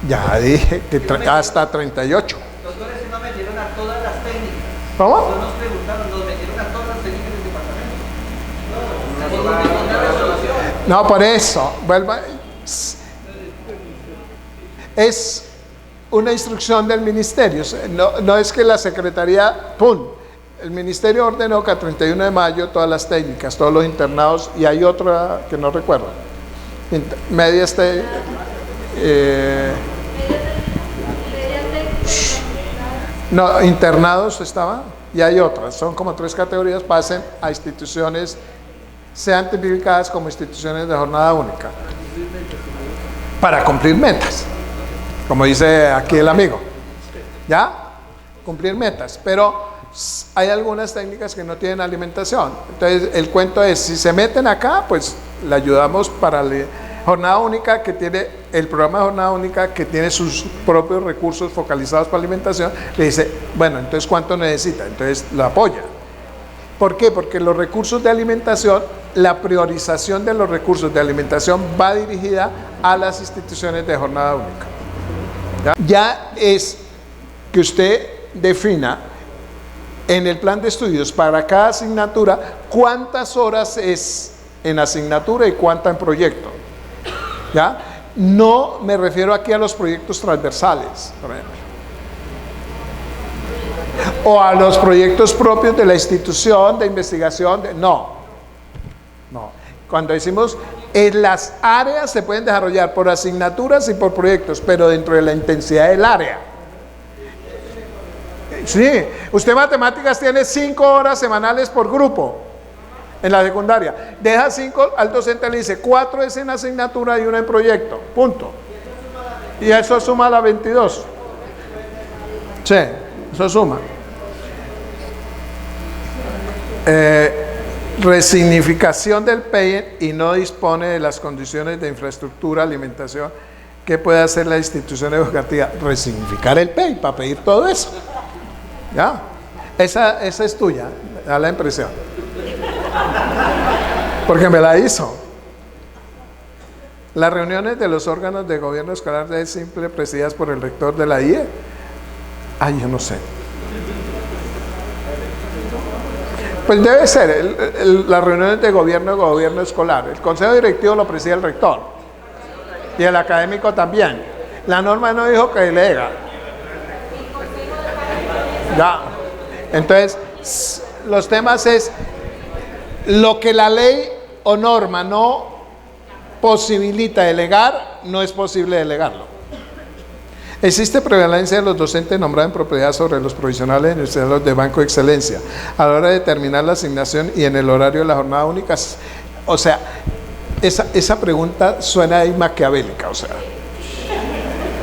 Ya dije que hasta 38. Doctores, si no metieron a todas las técnicas. ¿Cómo? No nos preguntaron, nos metieron a todas las técnicas del departamento. No, por eso. Es una instrucción del ministerio, no es que la secretaría, el ministerio ordenó que a 31 de mayo todas las técnicas, todos los internados, y hay otra que no recuerdo, internados estaba, y hay otras, son como 3 categorías, pasen a instituciones, sean tipificadas como instituciones de jornada única, para cumplir metas. Como dice aquí el amigo, ¿ya? Cumplir metas, pero hay algunas técnicas que no tienen alimentación. Entonces, el cuento es, si se meten acá, pues le ayudamos para la jornada única, que tiene el programa de jornada única, que tiene sus propios recursos focalizados para alimentación, le dice, bueno, entonces, ¿cuánto necesita? Entonces, lo apoya. ¿Por qué? Porque los recursos de alimentación, la priorización de los recursos de alimentación va dirigida a las instituciones de jornada única. Ya es que usted defina en el plan de estudios para cada asignatura cuántas horas es en asignatura y cuánta en proyecto. ¿Ya? No me refiero aquí a los proyectos transversales, por ejemplo, o a los proyectos propios de la institución de investigación. No. Cuando decimos en las áreas se pueden desarrollar por asignaturas y por proyectos, pero dentro de la intensidad del área. Sí, usted matemáticas tiene 5 horas semanales por grupo en la secundaria. Deja 5 al docente, le dice 4 es en asignatura y 1 en proyecto, punto. Y eso suma a la 22. Sí, eso suma. Resignificación del PEI y no dispone de las condiciones de infraestructura, alimentación. ¿Qué puede hacer la institución educativa? Resignificar el PEI para pedir todo eso. ¿Ya? Esa es tuya, da la impresión. Porque me la hizo. Las reuniones de los órganos de gobierno escolar deben ser siempre presididas por el rector de la IE. Ay, yo no sé. Pues debe ser las reuniones de gobierno escolar. El consejo directivo lo preside el rector y el académico también. La norma no dijo que delega. Ya. Entonces, los temas es lo que la ley o norma no posibilita delegar, no es posible delegarlo. Existe prevalencia de los docentes nombrados en propiedad sobre los provisionales universitarios de Banco de Excelencia a la hora de determinar la asignación y en el horario de la jornada única. O sea, esa pregunta suena ahí maquiavélica, o sea.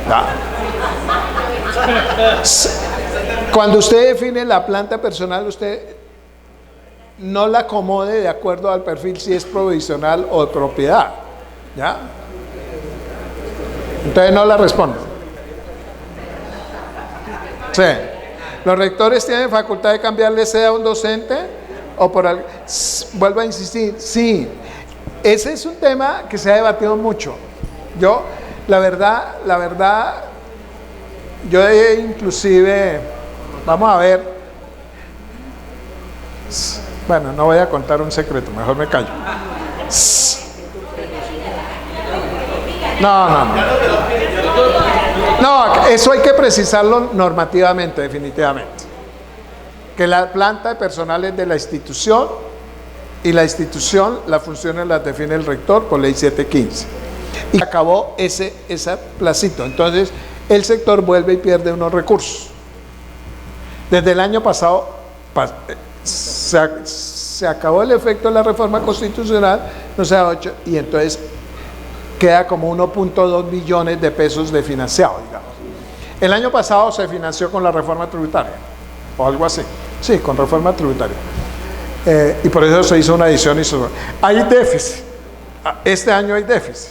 ¿Ya? Cuando usted define la planta personal, usted no la acomode de acuerdo al perfil si es provisional o de propiedad. ¿Ya? Entonces no la respondo. Sí. ¿Los rectores tienen facultad de cambiarle sede a un docente? O por algo. Vuelvo a insistir, sí. Ese es un tema que se ha debatido mucho. Yo, la verdad, yo inclusive, vamos a ver, bueno, no voy a contar un secreto, mejor me callo. No, eso hay que precisarlo normativamente, definitivamente. Que la planta de personal es de la institución y la institución, las funciones las define el rector por ley 715. Y acabó ese placito. Entonces, el sector vuelve y pierde unos recursos. Desde el año pasado se acabó el efecto de la reforma constitucional, no sé, 8, y entonces queda como 1.2 billones de pesos de financiado, digamos. El año pasado se financió con la reforma tributaria, o algo así. Sí, con reforma tributaria. Y por eso se hizo una adición. Hay déficit. Este año hay déficit.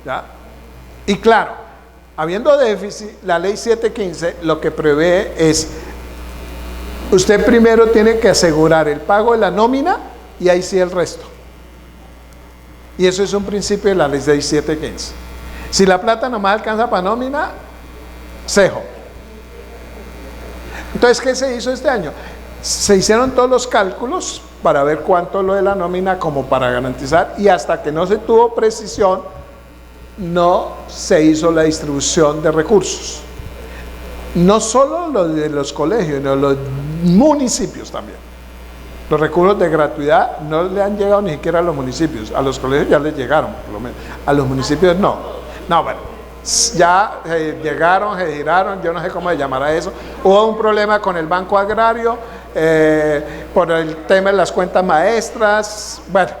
¿Ya? Y claro, habiendo déficit, la ley 715 lo que prevé es, usted primero tiene que asegurar el pago de la nómina y ahí sí el resto. Y eso es un principio de la ley 715. Si la plata nomás alcanza para nómina, cejo. Entonces, ¿qué se hizo este año? Se hicieron todos los cálculos para ver cuánto lo de la nómina como para garantizar, y hasta que no se tuvo precisión, no se hizo la distribución de recursos. No solo los de los colegios, sino los municipios también. Los recursos de gratuidad no le han llegado ni siquiera a los municipios. A los colegios ya les llegaron, por lo menos. A los municipios no. No, bueno, ya llegaron, se giraron, yo no sé cómo se llamará eso. Hubo un problema con el Banco Agrario por el tema de las cuentas maestras. Bueno,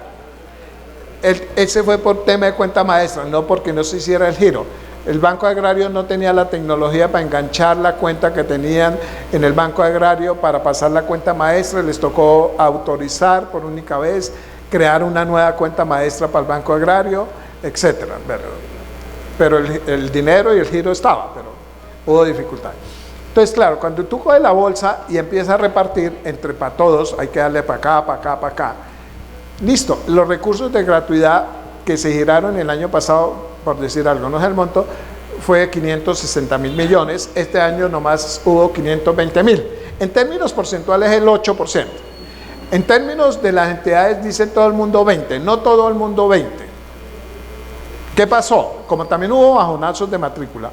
ese fue por tema de cuentas maestras, no porque no se hiciera el giro. El Banco Agrario no tenía la tecnología para enganchar la cuenta que tenían en el Banco Agrario para pasar la cuenta maestra. Les tocó autorizar por única vez, crear una nueva cuenta maestra para el Banco Agrario, etcétera. Pero el dinero y el giro estaba, pero hubo dificultades. Entonces, claro, cuando tú coges la bolsa y empiezas a repartir entre para todos, hay que darle para acá, para acá, para acá. Listo, los recursos de gratuidad que se giraron el año pasado, por decir algo, no es el monto, fue 560.000 millones. Este año nomás hubo 520.000. En términos porcentuales el 8%. En términos de las entidades dice todo el mundo 20, no todo el mundo 20. ¿Qué pasó? Como también hubo bajonazos de matrícula,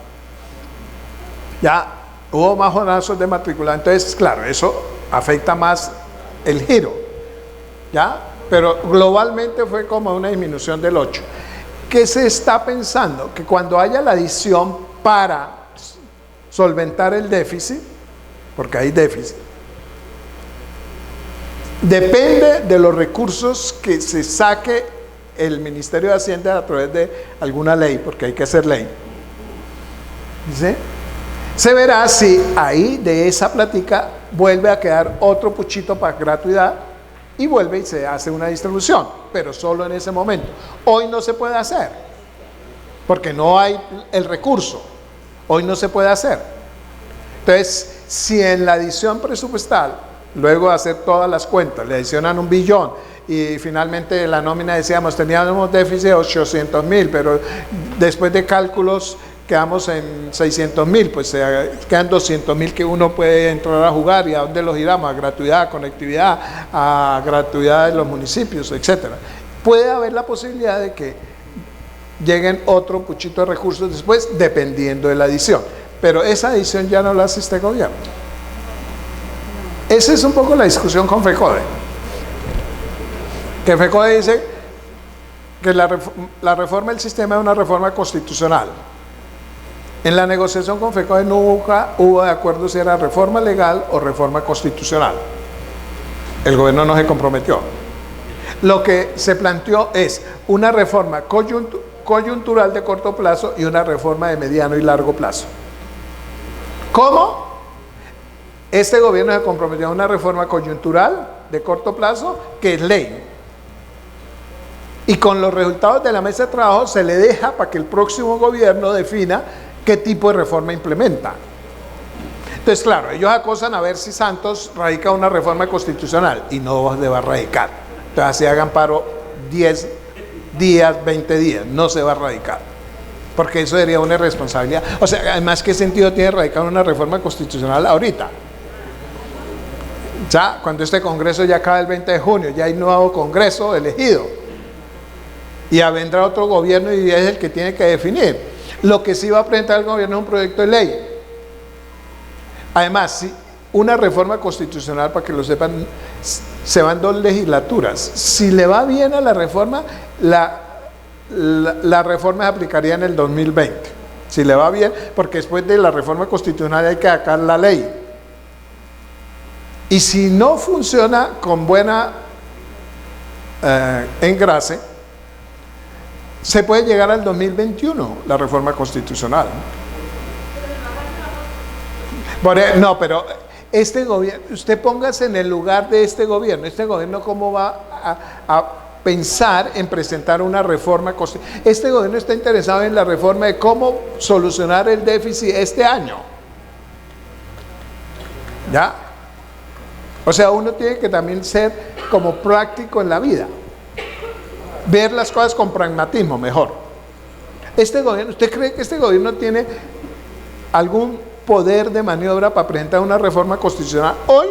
ya hubo bajonazos de matrícula, entonces claro, eso afecta más el giro, ¿ya? Pero globalmente fue como una disminución del 8%. ¿Qué se está pensando? Que cuando haya la adición para solventar el déficit, porque hay déficit, depende de los recursos que se saque el Ministerio de Hacienda a través de alguna ley, porque hay que hacer ley. ¿Sí? Se verá si ahí de esa plática vuelve a quedar otro puchito para gratuidad y vuelve y se hace una distribución, pero solo en ese momento. Hoy no se puede hacer, porque no hay el recurso. Hoy no se puede hacer. Entonces, si en la adición presupuestal, luego de hacer todas las cuentas, le adicionan 1 billón y finalmente la nómina decíamos, teníamos déficit de 800.000, pero después de cálculos quedamos en 600.000, pues quedan 200.000 que uno puede entrar a jugar. ¿Y a dónde los giramos? A gratuidad, a conectividad, a gratuidad de los municipios, etcétera. Puede haber la posibilidad de que lleguen otro puchito de recursos después, dependiendo de la adición. Pero esa adición ya no la hace este gobierno. Esa es un poco la discusión con FECODE. Que FECODE dice que la reforma del sistema es una reforma constitucional. En la negociación con FECODE nunca hubo de acuerdo si era reforma legal o reforma constitucional. El gobierno no se comprometió. Lo que se planteó es una reforma coyuntural de corto plazo y una reforma de mediano y largo plazo. ¿Cómo? Este gobierno se comprometió a una reforma coyuntural de corto plazo que es ley. Y con los resultados de la mesa de trabajo se le deja para que el próximo gobierno defina qué tipo de reforma implementa. Entonces, claro, ellos acosan a ver si Santos radica una reforma constitucional y no se va a radicar. Entonces, así hagan paro 10 días, 20 días, no se va a radicar. Porque eso sería una irresponsabilidad. O sea, además, ¿qué sentido tiene radicar una reforma constitucional ahorita? Ya, cuando este Congreso ya acaba el 20 de junio, ya hay nuevo Congreso elegido. Y ya vendrá otro gobierno y es el que tiene que definir. Lo que sí va a presentar el gobierno es un proyecto de ley. Además, si una reforma constitucional, para que lo sepan, se van 2 legislaturas. Si le va bien a la reforma, la reforma se aplicaría en el 2020. Si le va bien, porque después de la reforma constitucional hay que sacar la ley. Y si no funciona con buena engrase, se puede llegar al 2021, la reforma constitucional. No, pero este gobierno, usted póngase en el lugar de este gobierno ¿cómo va a pensar en presentar una reforma constitucional? Este gobierno está interesado en la reforma de cómo solucionar el déficit este año. ¿Ya? O sea, uno tiene que también ser como práctico en la vida. Ver las cosas con pragmatismo, mejor. Este gobierno, ¿usted cree que este gobierno tiene algún poder de maniobra para presentar una reforma constitucional hoy?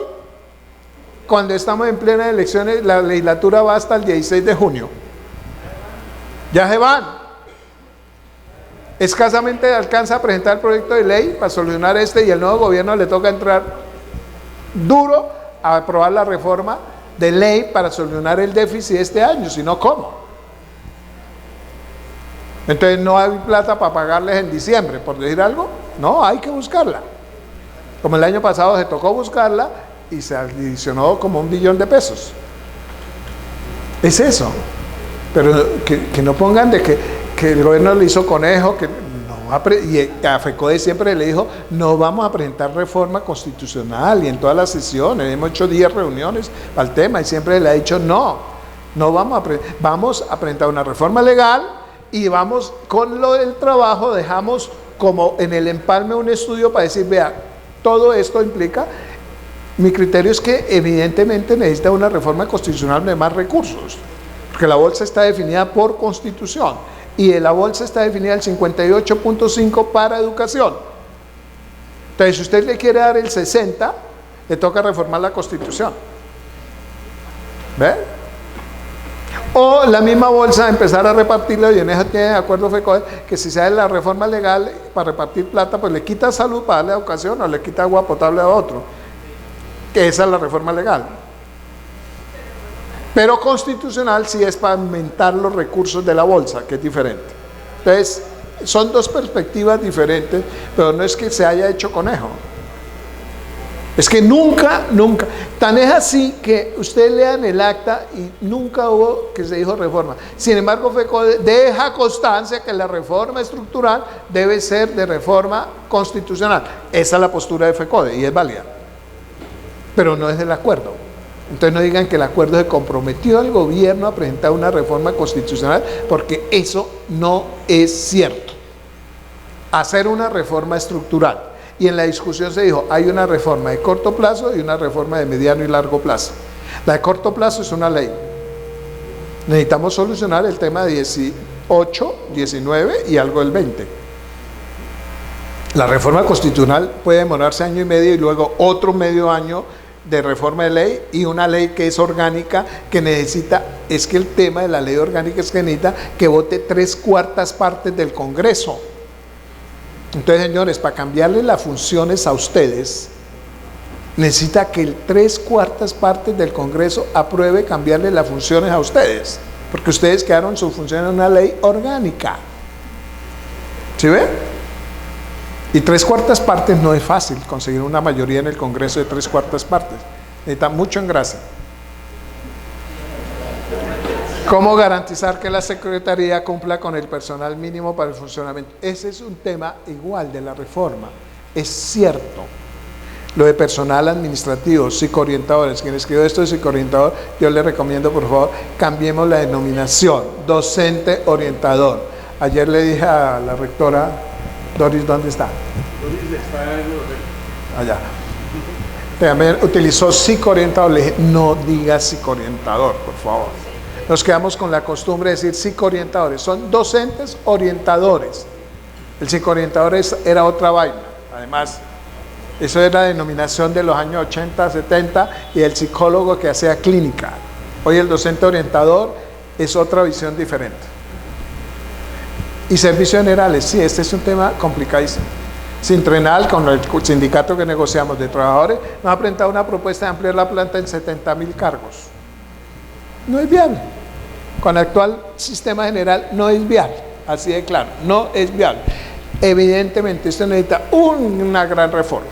Cuando estamos en plenas elecciones, la legislatura va hasta el 16 de junio. Ya se van. Escasamente alcanza a presentar el proyecto de ley para solucionar y el nuevo gobierno le toca entrar duro a aprobar la reforma de ley para solucionar el déficit este año, si no, ¿cómo? Entonces no hay plata para pagarles en diciembre, por decir algo. No, hay que buscarla. Como el año pasado se tocó buscarla y se adicionó como 1 billón de pesos. Es eso. Pero que no pongan de que el gobierno le hizo conejo, que no, y a FECODE siempre le dijo, no vamos a presentar reforma constitucional, y en todas las sesiones, hemos hecho 10 reuniones al tema, y siempre le ha dicho, no vamos a presentar una reforma legal, y vamos con lo del trabajo, dejamos como en el empalme un estudio para decir, vea, todo esto implica, mi criterio es que evidentemente necesita una reforma constitucional de más recursos, porque la bolsa está definida por constitución, y en la bolsa está definida el 58.5 para educación. Entonces, si usted le quiere dar el 60, le toca reformar la constitución. ¿Ve? O la misma bolsa empezar a repartirla, y en eso tiene de acuerdo FECODE, que si se hace la reforma legal para repartir plata, pues le quita salud para darle educación o le quita agua potable a otro. Que esa es la reforma legal. Pero constitucional sí es para aumentar los recursos de la bolsa, que es diferente. Entonces, son 2 perspectivas diferentes, pero no es que se haya hecho conejo. Es que nunca, tan es así que ustedes lean el acta y nunca hubo que se dijo reforma. Sin embargo, FECODE deja constancia que la reforma estructural debe ser de reforma constitucional. Esa es la postura de FECODE y es válida. pero no es del acuerdo. Entonces no digan que el acuerdo se comprometió al gobierno a presentar una reforma constitucional, porque eso no es cierto. Hacer una reforma estructural. Y en la discusión se dijo, hay una reforma de corto plazo y una reforma de mediano y largo plazo. La de corto plazo es una ley. Necesitamos solucionar el tema de 18, 19 y algo del 20. La reforma constitucional puede demorarse año y medio y luego otro medio año de reforma de ley, y una ley que es orgánica, que necesita, es que el tema de la ley orgánica es que necesita que vote 3/4 partes del Congreso. Entonces, señores, para cambiarle las funciones a ustedes, necesita que el 3/4 partes del Congreso apruebe cambiarle las funciones a ustedes, porque ustedes quedaron su función en una ley orgánica. ¿Sí ve? Y 3/4 partes no es fácil conseguir una mayoría en el Congreso de 3/4 partes. Necesita mucho engrase. ¿Cómo garantizar que la Secretaría cumpla con el personal mínimo para el funcionamiento? Ese es un tema igual de la reforma. Es cierto. Lo de personal administrativo, psicoorientadores. Quien escribió esto de psicoorientador, yo le recomiendo, por favor, cambiemos la denominación. Docente orientador. Ayer le dije a la rectora, Doris, ¿dónde está? Doris está en el hotel. Allá. También utilizó psicoorientador. Le dije, no diga psicoorientador, por favor. Nos quedamos con la costumbre de decir psicoorientadores. Son docentes orientadores. El psicoorientador era otra vaina. Además, eso era la denominación de los años 80, 70, y el psicólogo que hacía clínica. Hoy el docente orientador es otra visión diferente. Y servicios generales, sí, este es un tema complicadísimo. Sintrenal, con el sindicato que negociamos de trabajadores, nos ha presentado una propuesta de ampliar la planta en 70.000 cargos. No es viable. Con el actual sistema general no es viable, así de claro, no es viable. Evidentemente, esto necesita una gran reforma.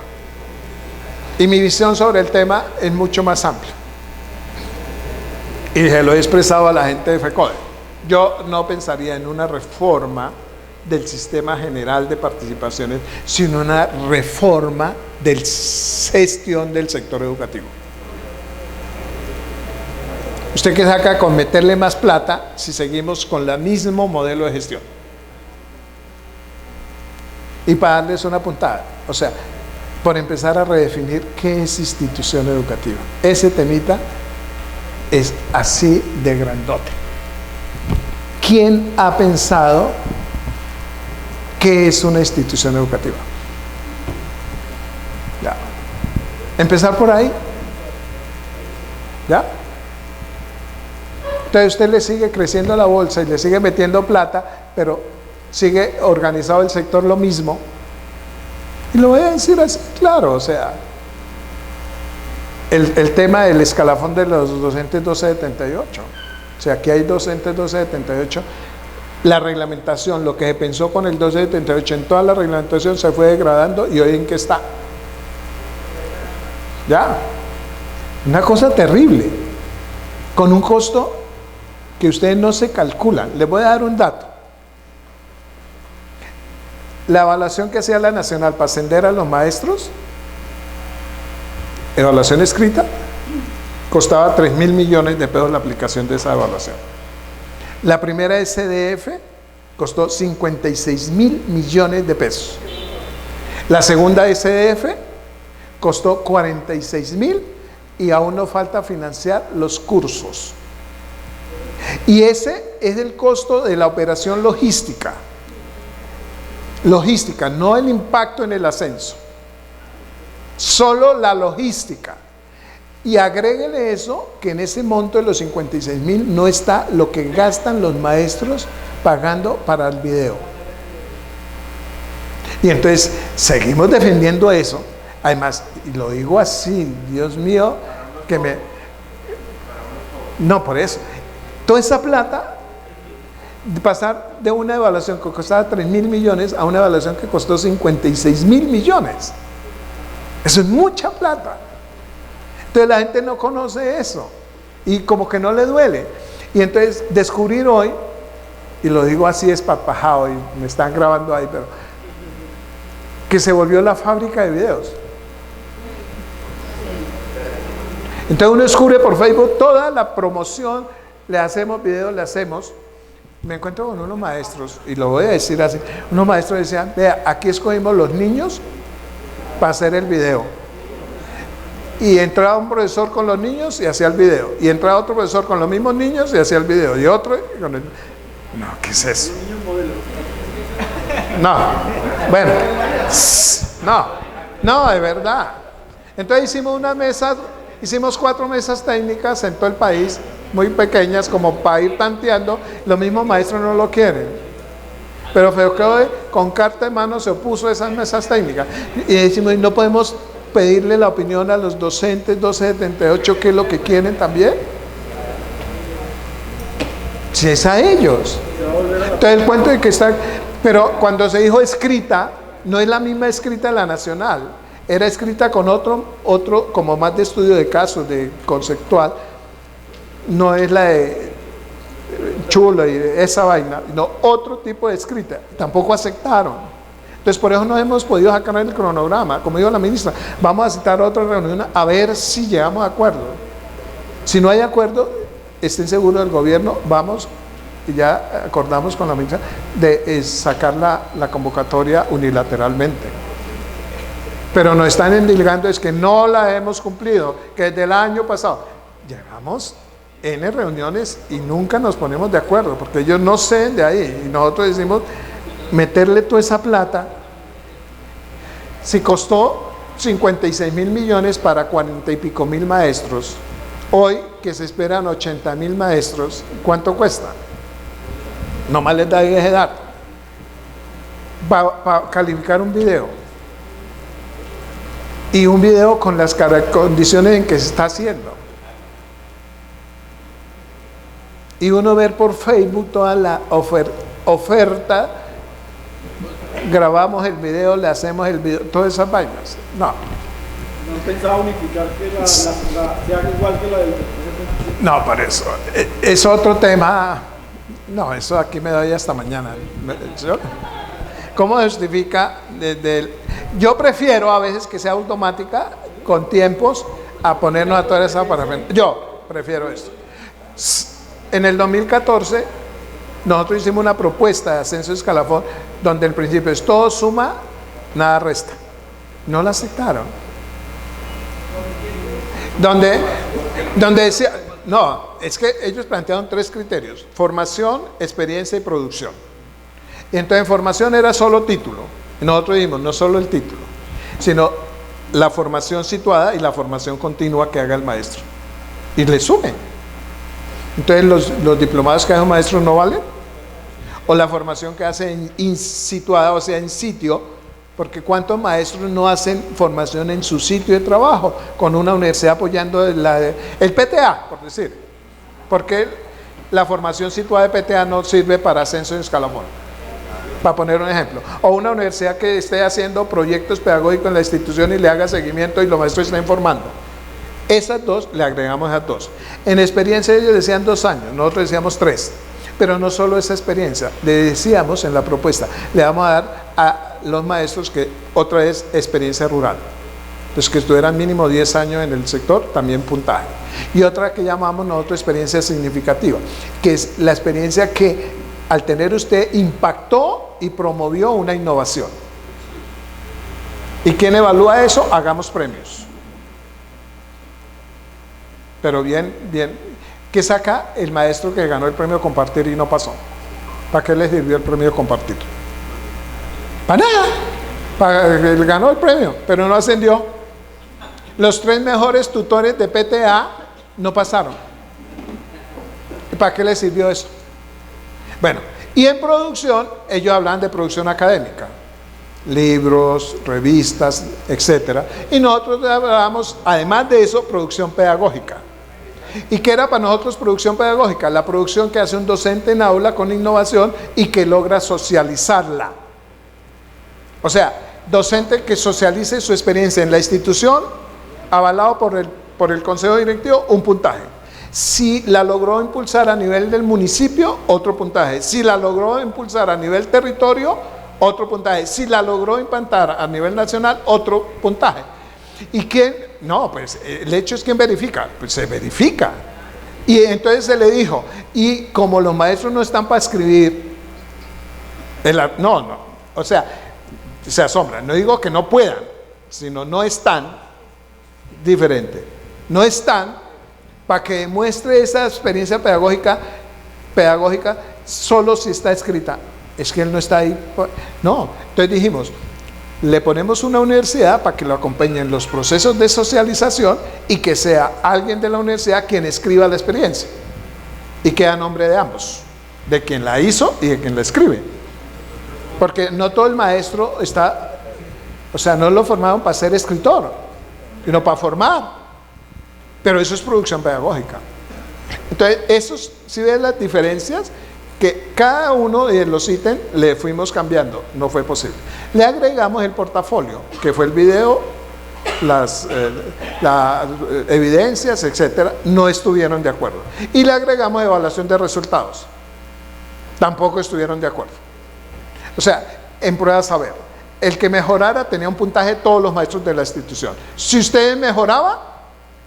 Y mi visión sobre el tema es mucho más amplia. Y se lo he expresado a la gente de FECODE. Yo no pensaría en una reforma del sistema general de participaciones, sino una reforma de gestión del sector educativo. ¿Usted qué saca con meterle más plata si seguimos con el mismo modelo de gestión? Y para darles una puntada, o sea, por empezar a redefinir qué es institución educativa. Ese temita es así de grandote. ¿Quién ha pensado qué es una institución educativa? Ya. Empezar por ahí. ¿Ya? Entonces usted le sigue creciendo la bolsa y le sigue metiendo plata, pero sigue organizado el sector lo mismo. Y lo voy a decir así, claro, o sea, el tema del escalafón de los docentes 1278. O sea, aquí hay docentes 1278. La reglamentación, lo que se pensó con el 1278, en toda la reglamentación se fue degradando, y hoy en qué está. Ya, una cosa terrible, con un costo que ustedes no se calculan. Les voy a dar un dato. La evaluación que hacía la Nacional para ascender a los maestros, evaluación escrita, costaba 3.000 millones de pesos la aplicación de esa evaluación. La primera SDF costó 56.000 millones de pesos. La segunda SDF costó 46.000, y aún nos falta financiar los cursos. Y ese es el costo de la operación logística. Logística, no el impacto en el ascenso. Solo la logística. Y agréguele eso, que en ese monto de los 56.000 no está lo que gastan los maestros pagando para el video. Y entonces seguimos defendiendo eso. Además, y lo digo así, Dios mío, que me... No, por eso. Toda esa plata, pasar de una evaluación que costaba 3.000 millones a una evaluación que costó 56.000 millones. Eso es mucha plata. Entonces la gente no conoce eso y como que no le duele. Y entonces descubrir hoy, y lo digo así espapajado, y me están grabando ahí, pero que se volvió la fábrica de videos. Entonces uno descubre por Facebook toda la promoción, le hacemos videos, le hacemos. Me encuentro con unos maestros, y lo voy a decir así, unos maestros decían, vea, aquí escogimos los niños para hacer el video. Y entraba un profesor con los niños y hacía el video. Y entraba otro profesor con los mismos niños y hacía el video. Y otro con el... No, ¿qué es eso? No, bueno, no, de verdad. Entonces hicimos unas mesas, hicimos 4 mesas técnicas en todo el país, muy pequeñas, como para ir tanteando. Los mismos maestros no lo quieren. Pero FEDOCODE con carta en mano se opuso a esas mesas técnicas. Y decimos, no podemos pedirle la opinión a los docentes 1278, qué es lo que quieren también. Si es a ellos. Entonces el cuento de que está... Pero cuando se dijo escrita, no es la misma escrita de la nacional. Era escrita con otro como más de estudio de casos, de conceptual. No es la de Chulo y esa vaina, no, otro tipo de escrita. Tampoco aceptaron. Entonces por eso no hemos podido sacar el cronograma. Como dijo la ministra, vamos a citar otra reunión a ver si llegamos a acuerdo. Si no hay acuerdo, estén seguros del gobierno, vamos y ya acordamos con la ministra de sacar la convocatoria unilateralmente. Pero nos están endilgando es que no la hemos cumplido, que desde el año pasado llevamos N reuniones y nunca nos ponemos de acuerdo, porque ellos no ceden de ahí, y nosotros decimos meterle toda esa plata. Si costó 56.000 millones para 40 y pico mil maestros, hoy que se esperan 80.000 maestros, ¿cuánto cuesta? Nomás les da de dar para calificar un video, y un video con las condiciones en que se está haciendo, y uno ver por Facebook toda la oferta, grabamos el video, le hacemos el video, todas esas vainas. No. ¿No han pensado unificar que sea igual que la del... No, por eso. Es otro tema. No, eso aquí me doy hasta mañana. ¿Cómo se justifica? Yo prefiero a veces que sea automática, con tiempos, a ponernos a toda esa parafernalia. Yo prefiero eso. En el 2014, nosotros hicimos una propuesta de ascenso de escalafón, donde el principio es todo suma, nada resta. No la aceptaron. Donde decía, no, es que ellos plantearon 3 criterios: formación, experiencia y producción. Y entonces en formación era solo título. Y nosotros dijimos, no solo el título, sino la formación situada y la formación continua que haga el maestro. Y le sumen. Entonces los diplomados que hace un maestro no valen. O la formación que hace situada, o sea, en sitio, porque ¿cuántos maestros no hacen formación en su sitio de trabajo, con una universidad apoyando el PTA, por decir? Porque la formación situada de PTA no sirve para ascenso en escalafón, para poner un ejemplo. O una universidad que esté haciendo proyectos pedagógicos en la institución y le haga seguimiento y los maestros estén informando. Esas 2 le agregamos a 2. En experiencia ellos decían 2 años, nosotros decíamos 3. Pero no solo esa experiencia, le decíamos en la propuesta, le vamos a dar a los maestros que otra vez experiencia rural. Entonces que estuvieran mínimo 10 años en el sector, también puntaje. Y otra que llamamos nosotros experiencia significativa, que es la experiencia que al tener usted impactó y promovió una innovación. ¿Y quién evalúa eso? Hagamos premios. Pero bien, ¿qué saca el maestro que ganó el premio Compartir y no pasó? ¿Para qué le sirvió el premio Compartir? Para nada. Él ganó el premio, pero no ascendió. Los 3 mejores tutores de PTA no pasaron. ¿Para qué le sirvió eso? Bueno, y en producción, ellos hablan de producción académica, libros, revistas, etcétera. Y nosotros hablamos, además de eso, producción pedagógica. ¿Y qué era para nosotros producción pedagógica? La producción que hace un docente en aula con innovación y que logra socializarla. O sea, docente que socialice su experiencia en la institución, avalado por el consejo directivo, un puntaje. Si la logró impulsar a nivel del municipio, otro puntaje. Si la logró impulsar a nivel territorio, otro puntaje. Si la logró implantar a nivel nacional, otro puntaje. ¿Y quién? No, pues el hecho es quién verifica. Pues se verifica. Y entonces se le dijo, y como los maestros no están para escribir, o sea, se asombran. No digo que no puedan, sino no están, diferente. No están para que demuestre esa experiencia pedagógica solo si está escrita. Es que él no está ahí. No, entonces dijimos, le ponemos una universidad para que lo acompañe en los procesos de socialización y que sea alguien de la universidad quien escriba la experiencia y queda a nombre de ambos, de quien la hizo y de quien la escribe, porque no todo el maestro está, o sea, no lo formaron para ser escritor, sino para formar, pero eso es producción pedagógica. Entonces, esos, si ven las diferencias, que cada uno de los ítems le fuimos cambiando, no fue posible. Le agregamos el portafolio, que fue el video, las evidencias, etcétera, no estuvieron de acuerdo. Y le agregamos evaluación de resultados, tampoco estuvieron de acuerdo. O sea, en pruebas a ver, el que mejorara tenía un puntaje de todos los maestros de la institución. Si usted mejoraba,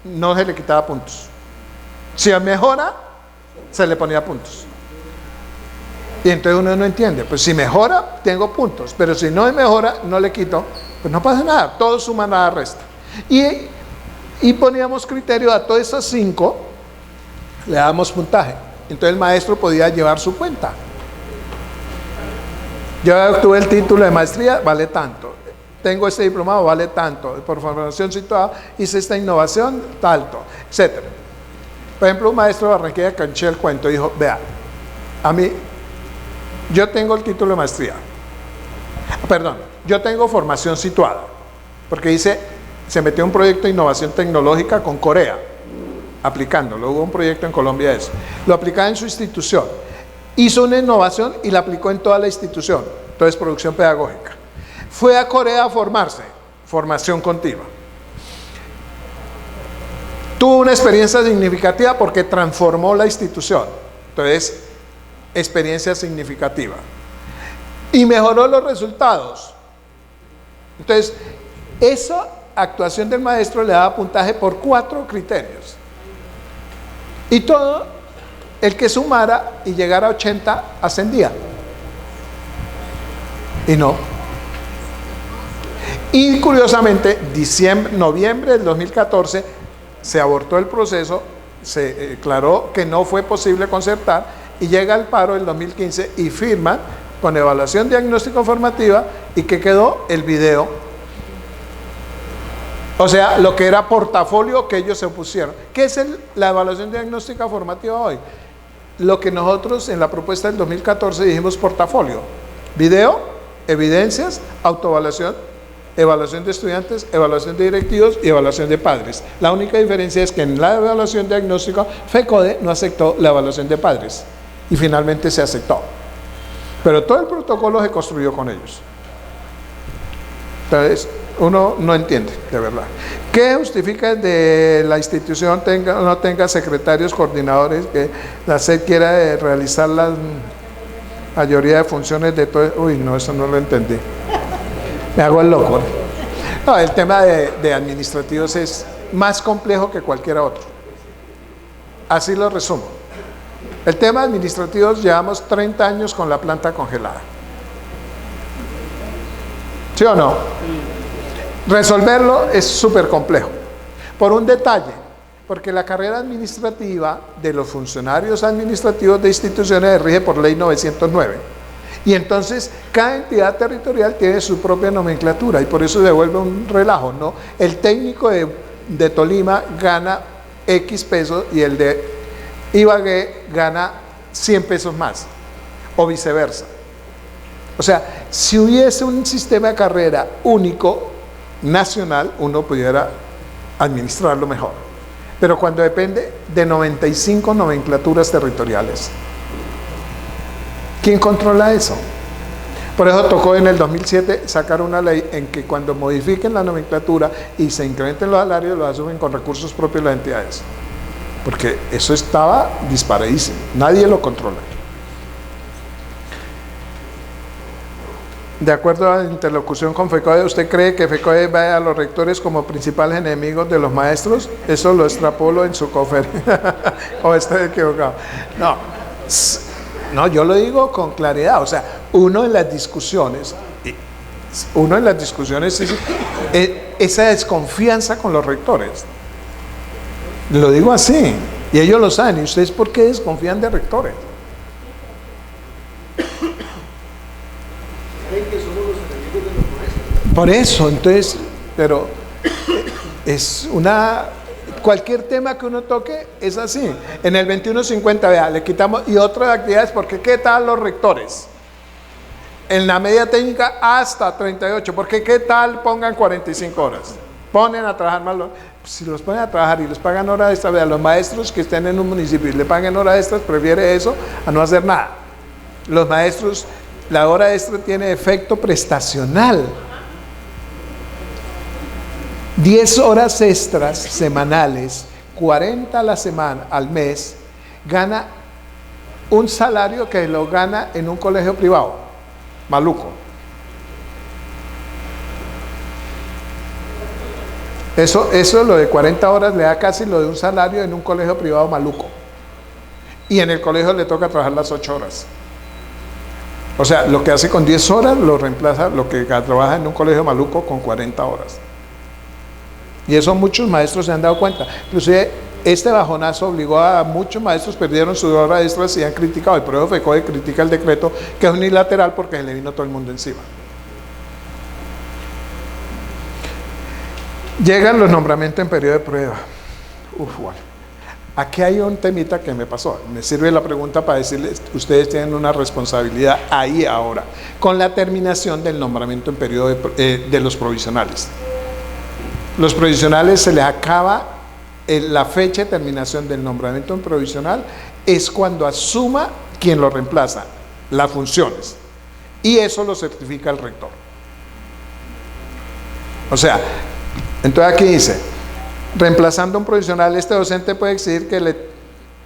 no se le quitaba puntos. Si mejora, se le ponía puntos. Y entonces uno no entiende, pues si mejora, tengo puntos, pero si no mejora, no le quito, pues no pasa nada, todo suma, nada resta. Y poníamos criterio a todas esas 5, le damos puntaje. Entonces el maestro podía llevar su cuenta. Yo obtuve el título de maestría, vale tanto. Tengo este diplomado, vale tanto. Por formación situada, hice esta innovación, tanto, etcétera. Por ejemplo, un maestro de Barranquilla que eché el cuento, dijo, vea, a mí, yo tengo el título de maestría, yo tengo formación situada, porque se metió un proyecto de innovación tecnológica con Corea, aplicándolo, hubo un proyecto en Colombia de eso, lo aplicaba en su institución, hizo una innovación y la aplicó en toda la institución, entonces producción pedagógica. Fue a Corea a formarse, formación continua. Tuvo una experiencia significativa porque transformó la institución, entonces experiencia significativa, y mejoró los resultados. Entonces, esa actuación del maestro le daba puntaje por 4 criterios, y todo el que sumara y llegara a 80 ascendía, y no. Y curiosamente, noviembre del 2014 se abortó el proceso, se declaró que no fue posible concertar, y llega el paro del 2015 y firman con evaluación diagnóstico formativa, y que quedó el video, o sea, lo que era portafolio que ellos se opusieron. ¿Qué es la evaluación diagnóstica formativa hoy? Lo que nosotros en la propuesta del 2014 dijimos portafolio: video, evidencias, autoevaluación, evaluación de estudiantes, evaluación de directivos y evaluación de padres. La única diferencia es que en la evaluación diagnóstica FECODE no aceptó la evaluación de padres, y finalmente se aceptó, pero todo el protocolo se construyó con ellos. Entonces uno no entiende, de verdad. ¿Qué justifica de la institución no tenga secretarios coordinadores, que la SED quiera realizar la mayoría de funciones de todo? Uy, no, eso no lo entendí, me hago el loco. No, el tema de administrativos es más complejo que cualquier otro, así lo resumo. El tema administrativo, llevamos 30 años con la planta congelada, ¿sí o no? Resolverlo es súper complejo, por un detalle, porque la carrera administrativa de los funcionarios administrativos de instituciones se rige por ley 909, y entonces cada entidad territorial tiene su propia nomenclatura, y por eso se vuelve un relajo, ¿no? El técnico de Tolima gana X pesos y el de Ibagué gana 100 pesos más, o viceversa. O sea, si hubiese un sistema de carrera único, nacional, uno pudiera administrarlo mejor. Pero cuando depende de 95 nomenclaturas territoriales, ¿quién controla eso? Por eso tocó en el 2007 sacar una ley en que cuando modifiquen la nomenclatura y se incrementen los salarios, lo asumen con recursos propios las entidades, porque eso estaba disparadísimo, nadie lo controla. De acuerdo a la interlocución con FECODE, ¿usted cree que FECODE ve a los rectores como principales enemigos de los maestros? Eso lo extrapolo en su conferencia. ¿O estoy equivocado? No, yo lo digo con claridad. O sea, uno en las discusiones, esa desconfianza con los rectores. Lo digo así. Y ellos lo saben. ¿Y ustedes por qué desconfían de rectores? Por eso, entonces, pero es cualquier tema que uno toque es así. En el 2150, vea, le quitamos, y otras actividades, porque ¿qué tal los rectores? En la media técnica hasta 38, porque ¿qué tal pongan 45 horas? Ponen a trabajar más, si los ponen a trabajar y les pagan horas extras, vea, los maestros que estén en un municipio y le paguen horas extras, prefiere eso a no hacer nada. Los maestros, la hora extra tiene efecto prestacional. 10 horas extras semanales, 40 a la semana, al mes, gana un salario que lo gana en un colegio privado, maluco. Eso lo de 40 horas le da casi lo de un salario en un colegio privado maluco. Y en el colegio le toca trabajar las 8 horas. O sea, lo que hace con 10 horas lo reemplaza lo que trabaja en un colegio maluco con 40 horas. Y eso muchos maestros se han dado cuenta. Inclusive este bajonazo obligó a muchos maestros, perdieron sus horas extras y han criticado. El propio FECODE critica el decreto, que es unilateral porque se le vino todo el mundo encima. Llegan los nombramientos en periodo de prueba. Bueno. Aquí hay un temita que me pasó. Me sirve la pregunta para decirles, ustedes tienen una responsabilidad ahí ahora, con la terminación del nombramiento en periodo de los provisionales. Los provisionales se les acaba la fecha de terminación del nombramiento en provisional, es cuando asuma quien lo reemplaza, las funciones. Y eso lo certifica el rector. O sea, entonces aquí dice, reemplazando un provisional, este docente puede exigir que le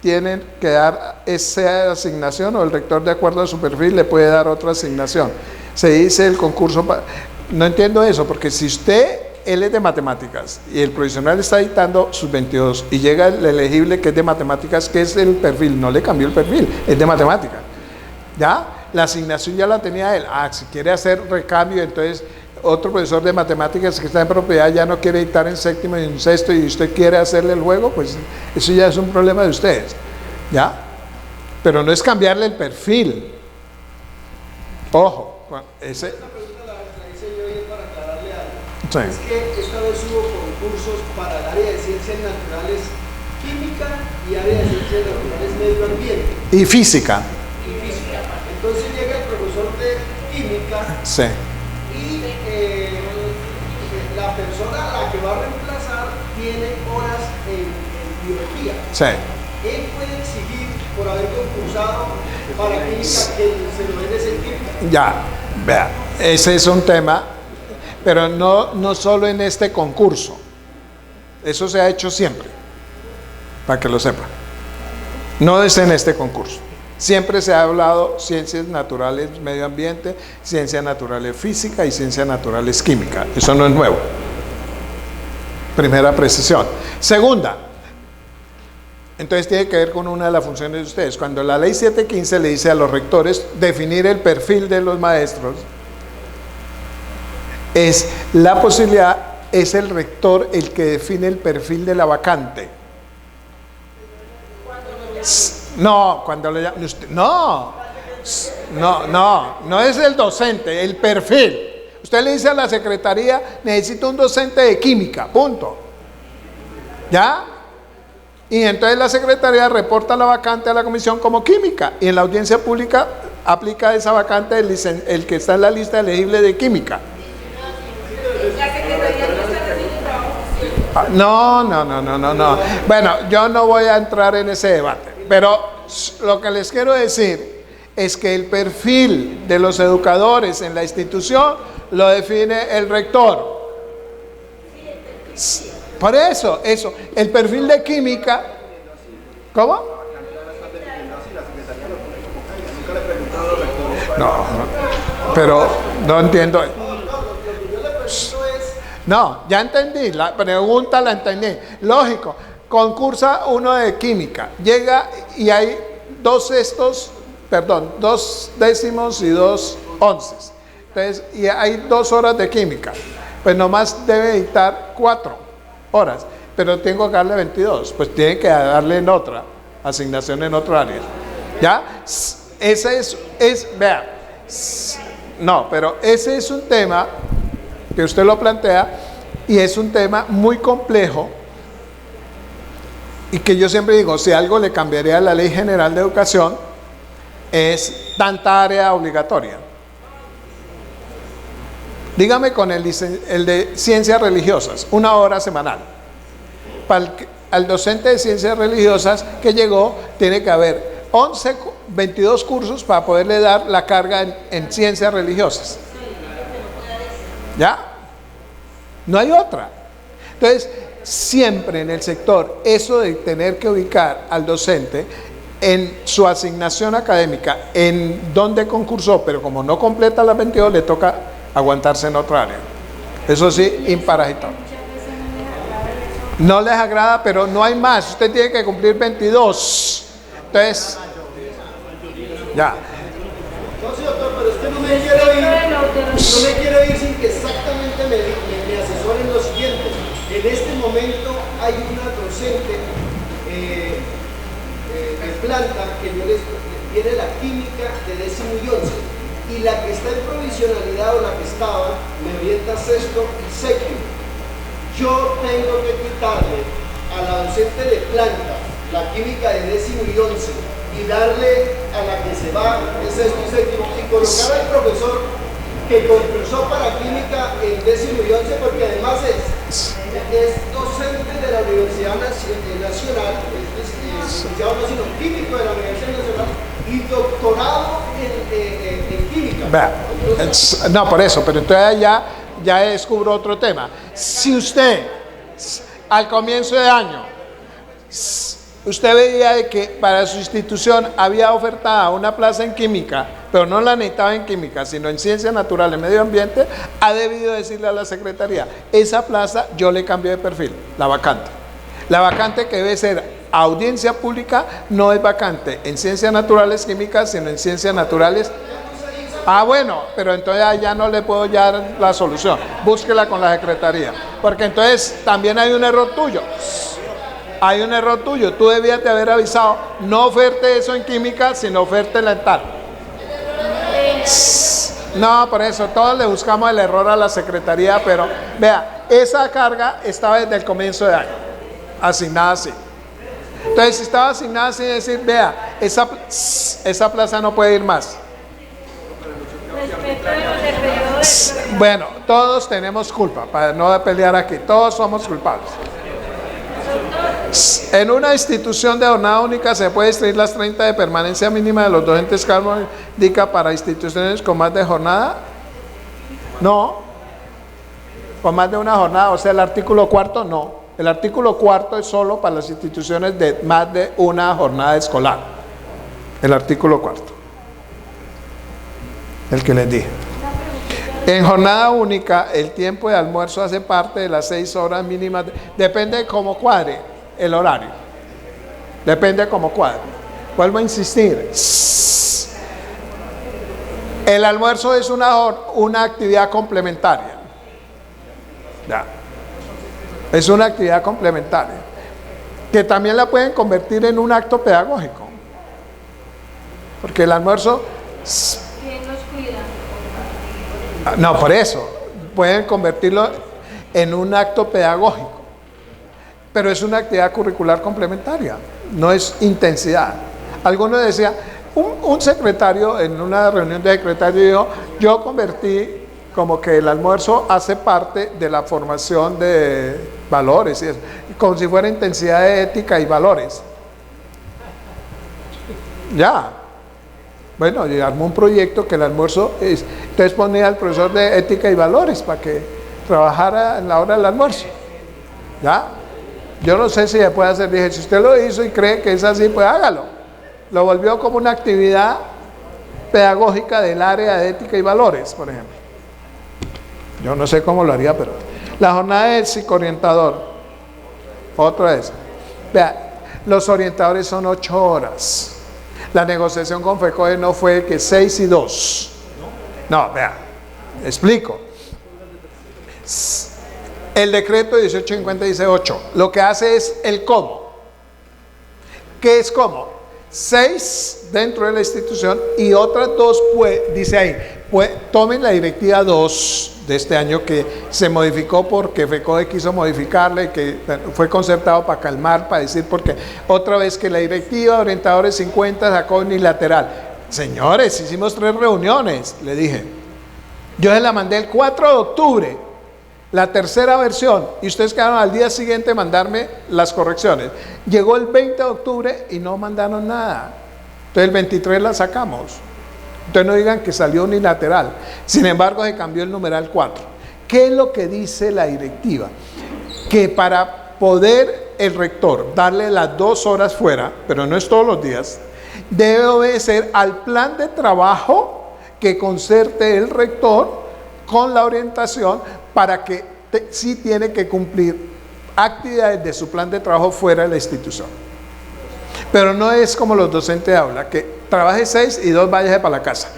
tienen que dar esa asignación, o el rector, de acuerdo a su perfil, le puede dar otra asignación. Se dice el concurso, no entiendo eso, porque si él es de matemáticas y el provisional está dictando sus 22 y llega el elegible que es de matemáticas, que es el perfil, no le cambió el perfil, es de matemáticas, ¿ya? La asignación ya la tenía él. Si quiere hacer recambio, entonces otro profesor de matemáticas que está en propiedad ya no quiere dictar en séptimo y en sexto y usted quiere hacerle el juego, pues eso ya es un problema de ustedes, ¿ya? Pero no es cambiarle el perfil. Ojo, ese... Sí. Es que esta vez hubo concursos para el área de ciencias naturales química y área de ciencias naturales medio ambiente. Y física. Entonces llega el profesor de química, sí, y la persona a la que va a reemplazar tiene horas en biología. Sí. Él puede exigir por haber concursado para química que se lo den ese química. Ya, vea, ese es un tema. Pero no solo en este concurso, eso se ha hecho siempre, para que lo sepan. No es en este concurso. Siempre se ha hablado ciencias naturales medio ambiente, ciencias naturales física y ciencias naturales química. Eso no es nuevo. Primera precisión. Segunda, entonces tiene que ver con una de las funciones de ustedes. Cuando la ley 715 le dice a los rectores definir el perfil de los maestros, es la posibilidad, es el rector el que define el perfil de la vacante. No, cuando le llaman usted, no es el docente, el perfil. Usted le dice a la secretaría, necesito un docente de química, punto. ¿Ya? Y entonces la secretaría reporta la vacante a la comisión como química, y en la audiencia pública aplica esa vacante el que está en la lista elegible de química. No. Bueno, yo no voy a entrar en ese debate, pero lo que les quiero decir es que el perfil de los educadores en la institución lo define el rector. Por eso, el perfil de química, ¿cómo? Pero no entiendo. Lo que yo le pregunto es, No, ya entendí, la pregunta la entendí. Lógico, concursa uno de química, llega y hay 2 décimos y 2 onces. Entonces, y hay 2 horas de química. Pues nomás debe dictar 4 horas, pero tengo que darle 22. Pues tiene que darle en otra asignación en otro área. ¿Ya? Ese vea. No, pero ese es un tema que usted lo plantea y es un tema muy complejo y que yo siempre digo, si algo le cambiaría a la Ley General de Educación es tanta área obligatoria. Dígame con el de ciencias religiosas, 1 hora semanal. Al docente de ciencias religiosas que llegó, tiene que haber 22 cursos para poderle dar la carga en ciencias religiosas. ¿Ya? No hay otra. Entonces, siempre en el sector, eso de tener que ubicar al docente en su asignación académica, en donde concursó, pero como no completa las 22, le toca aguantarse en otra área. Eso sí, imparagitable. No les agrada, pero no hay más. Usted tiene que cumplir 22. Entonces, ya. no, sí, doctor, pero es que no me quiero ir sin que exactamente me asesoren lo siguiente. En este momento hay una docente de planta que tiene la química de 10º y 11, y la que está en provisionalidad o la que estaba me orienta 6º y 7º. Yo tengo que quitarle a la docente de planta la química de 10º y 11 y darle a la que se va en 6º y 7º y colocar al profesor que concursó para química en 10º y 11, porque además es docente de la Universidad Nacional, es licenciado no sino químico de la Universidad Nacional y doctorado en química. No, por eso, pero entonces ya descubro otro tema. Si usted al comienzo de año usted veía de que para su institución había ofertada una plaza en química, pero no la necesitaba en química, sino en ciencias naturales, medio ambiente, ha debido decirle a la secretaría, esa plaza yo le cambio de perfil, la vacante. La vacante que debe ser audiencia pública no es vacante en ciencias naturales químicas, sino en ciencias naturales. Ah, bueno, pero entonces ya no le puedo dar la solución. Búsquela con la secretaría, porque entonces también hay un error tuyo. Hay un error tuyo, tú debías de haber avisado, no oferte eso en química, sino oferte en tal. No, por eso, todos le buscamos el error a la secretaría, pero vea, esa carga estaba desde el comienzo de año, asignada así. Entonces, si estaba asignada así, decir, vea, esa plaza no puede ir más. Bueno, todos tenemos culpa, para no pelear aquí, todos somos culpables. En una institución de jornada única se puede distribuir las 30 de permanencia mínima de los docentes cargos indica para instituciones con más de jornada. No, con más de una jornada, o sea, el artículo 4 no. El artículo 4 es solo para las instituciones de más de una jornada escolar. El artículo 4. El que les dije. En jornada única, el tiempo de almuerzo hace parte de las 6 horas mínimas. Depende de cómo cuadre el horario. Depende de cómo cuadre. Vuelvo a insistir. El almuerzo es una actividad complementaria. Ya. Es una actividad complementaria. Que también la pueden convertir en un acto pedagógico. Porque el almuerzo... ¿Quién nos cuida? No, por eso, pueden convertirlo en un acto pedagógico, pero es una actividad curricular complementaria, no es intensidad. Algunos decían, un secretario en una reunión de secretarios dijo, yo convertí como que el almuerzo hace parte de la formación de valores, y eso, como si fuera intensidad de ética y valores. Ya. Bueno, y armó un proyecto que el almuerzo es, entonces ponía al profesor de ética y valores para que trabajara en la hora del almuerzo. ¿Ya? Yo no sé si se puede hacer, dije, si usted lo hizo y cree que es así, pues hágalo. Lo volvió como una actividad pedagógica del área de ética y valores, por ejemplo. Yo no sé cómo lo haría, pero la jornada del psicoorientador, otra vez. Vea, los orientadores son 8 horas. La negociación con FECODE no fue que 6 y 2. No, vea, explico. El decreto 1850 dice 8. Lo que hace es el cómo. ¿Qué es cómo? 6 dentro de la institución y otras 2, dice ahí, tomen la directiva 2 de este año que se modificó porque FECODE quiso modificarla y que fue concertado para calmar, para decir, porque otra vez que la directiva de orientadores 50 sacó unilateral. Señores, hicimos 3 reuniones, le dije. Yo se la mandé el 4 de octubre, la tercera versión, y ustedes quedaron al día siguiente mandarme las correcciones. Llegó el 20 de octubre y no mandaron nada. Entonces el 23 la sacamos. Entonces no digan que salió unilateral. Sin embargo, se cambió el numeral 4. ¿Qué es lo que dice la directiva? Que para poder el rector darle las 2 horas fuera, pero no es todos los días, debe obedecer al plan de trabajo que concerte el rector con la orientación para que sí tiene que cumplir actividades de su plan de trabajo fuera de la institución. Pero no es como los docentes de aula, que trabaje 6 y 2 váyase para la casa.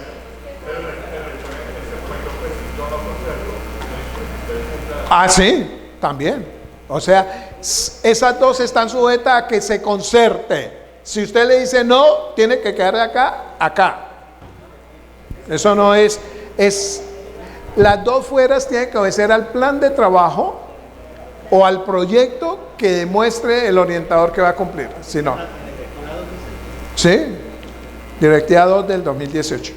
Ah, sí, también. O sea, esas 2 están sujetas a que se concerte. Si usted le dice no, tiene que quedar de acá. Eso no es las 2 fueras tienen que obedecer al plan de trabajo o al proyecto que demuestre el orientador que va a cumplir. Si no. Sí, Directiva 2 del 2018.